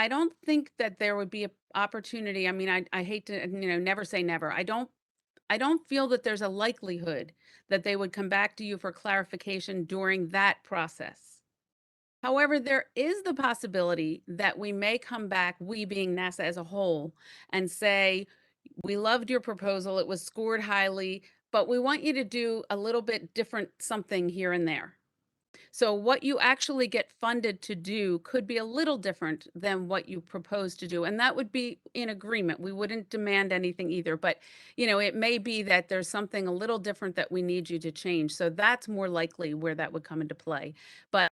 don't think that there would be an opportunity. I mean, I hate to, never say never. I don't feel that there's a likelihood that they would come back to you for clarification during that process. However, there is the possibility that we may come back, we being NASA as a whole, and say, we loved your proposal, it was scored highly, but we want you to do a little bit different something here and there. So what you actually get funded to do could be a little different than what you propose to do. And that would be in agreement. We wouldn't demand anything either, but it may be that there's something a little different that we need you to change. So that's more likely where that would come into play. But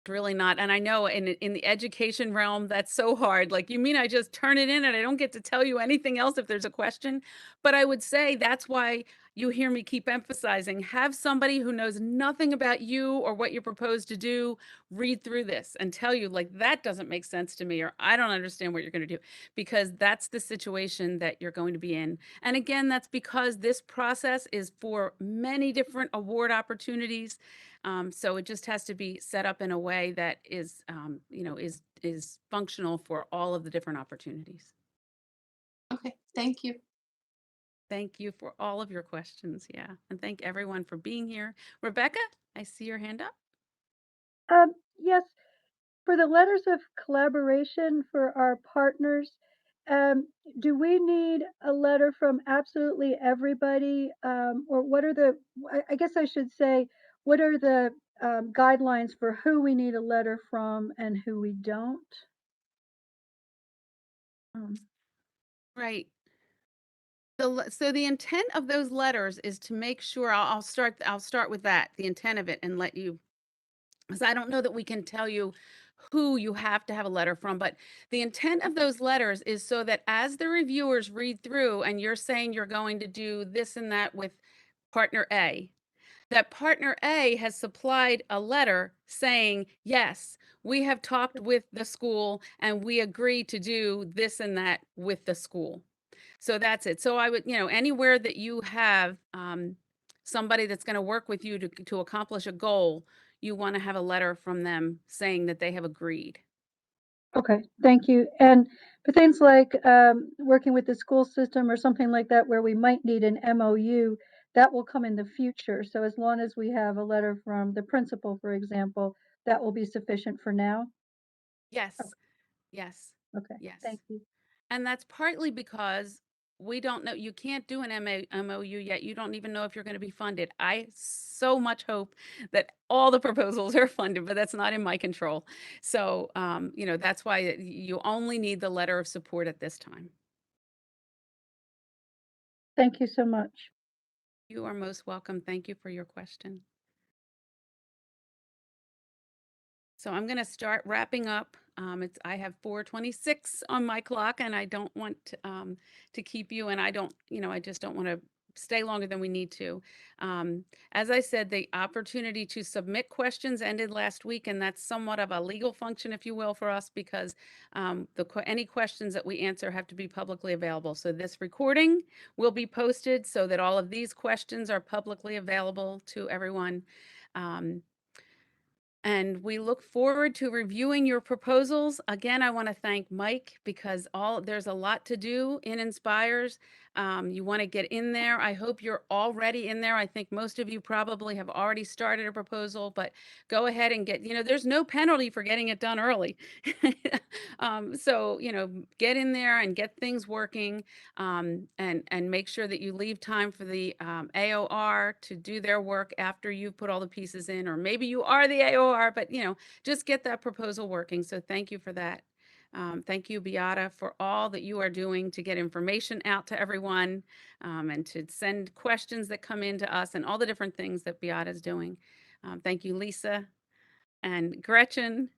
really not. And I know in the education realm, that's so hard. Like, you mean I just turn it in and I don't get to tell you anything else if there's a question? But I would say that's why you hear me keep emphasizing, have somebody who knows nothing about you or what you propose to do read through this and tell you, like, that doesn't make sense to me, or I don't understand what you're going to do, because that's the situation that you're going to be in. And again, that's because this process is for many different award opportunities. So it just has to be set up in a way that is, is functional for all of the different opportunities. Okay, thank you. Thank you for all of your questions. Yeah. And thank everyone for being here. Rebecca, I see your hand up. Yes, for the letters of collaboration for our partners, do we need a letter from absolutely everybody? Or what are I guess I should say, what are the guidelines for who we need a letter from and who we don't? Right. So the intent of those letters is to make sure, I'll start with that, the intent of it, and let you, because I don't know that we can tell you who you have to have a letter from, but the intent of those letters is so that as the reviewers read through and you're saying you're going to do this and that with partner A, that partner A has supplied a letter saying, yes, we have talked with the school and we agree to do this and that with the school. So that's it. So I would, anywhere that you have somebody that's going to work with you to accomplish a goal, you want to have a letter from them saying that they have agreed. Okay, thank you. And for things like working with the school system or something like that, where we might need an MOU, that will come in the future. So as long as we have a letter from the principal, for example, that will be sufficient for now? Yes. Okay. Yes. Okay, Yes. thank you. And that's partly because we don't know, you can't do an MOU yet. You don't even know if you're going to be funded. I so much hope that all the proposals are funded, but that's not in my control. So, that's why you only need the letter of support at this time. Thank you so much. You are most welcome. Thank you for your question. So I'm going to start wrapping up. I have 4:26 on my clock, and I don't want to keep you, and I just don't want to stay longer than we need to. As I said, the opportunity to submit questions ended last week, and that's somewhat of a legal function, if you will, for us, because any questions that we answer have to be publicly available. So this recording will be posted so that all of these questions are publicly available to everyone. And we look forward to reviewing your proposals. Again, I want to thank Mike because there's a lot to do in Inspires. You want to get in there. I hope you're already in there. I think most of you probably have already started a proposal, but go ahead and there's no penalty for getting it done early. So, get in there and get things working, and make sure that you leave time for the AOR to do their work after you put all the pieces in, or maybe you are the AOR, but just get that proposal working. So thank you for that. Thank you, Beata, for all that you are doing to get information out to everyone, and to send questions that come in to us and all the different things that Beata is doing. Thank you, Lisa and Gretchen.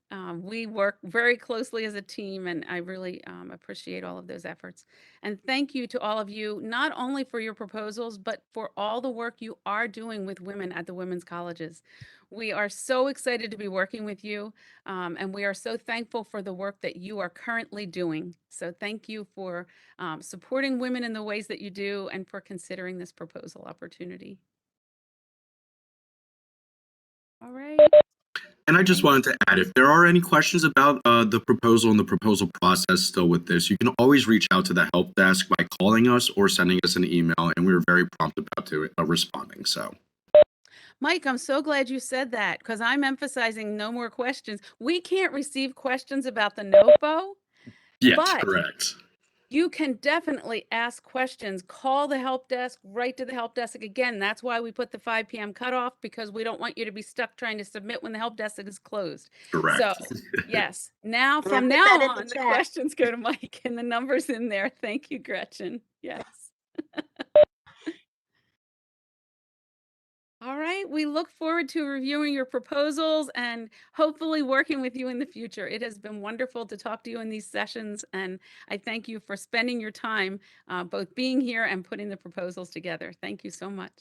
We work very closely as a team, and I really appreciate all of those efforts. And thank you to all of you, not only for your proposals, but for all the work you are doing with women at the women's colleges. We are so excited to be working with you, and we are so thankful for the work that you are currently doing. So thank you for supporting women in the ways that you do, and for considering this proposal opportunity. All right. And I just wanted to add, if there are any questions about the proposal and the proposal process still with this, you can always reach out to the help desk by calling us or sending us an email, and we were very prompt about responding. So, Mike, I'm so glad you said that, because I'm emphasizing no more questions. We can't receive questions about the NOFO, yes, but correct. you can definitely ask questions. Call the help desk, write to the help desk. Again, that's why we put the 5 p.m. cutoff, because we don't want you to be stuck trying to submit when the help desk is closed. Correct. So, yes, now And I from put now that in on, the the chat. questions go to Mike and the number's in there. Thank you, Gretchen. Yes. All right, we look forward to reviewing your proposals and hopefully working with you in the future. It has been wonderful to talk to you in these sessions, and I thank you for spending your time both being here and putting the proposals together. Thank you so much.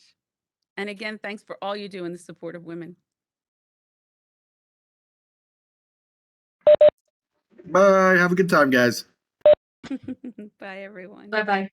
And again, thanks for all you do in the support of women. Bye. Have a good time, guys. Bye, everyone. Bye-bye.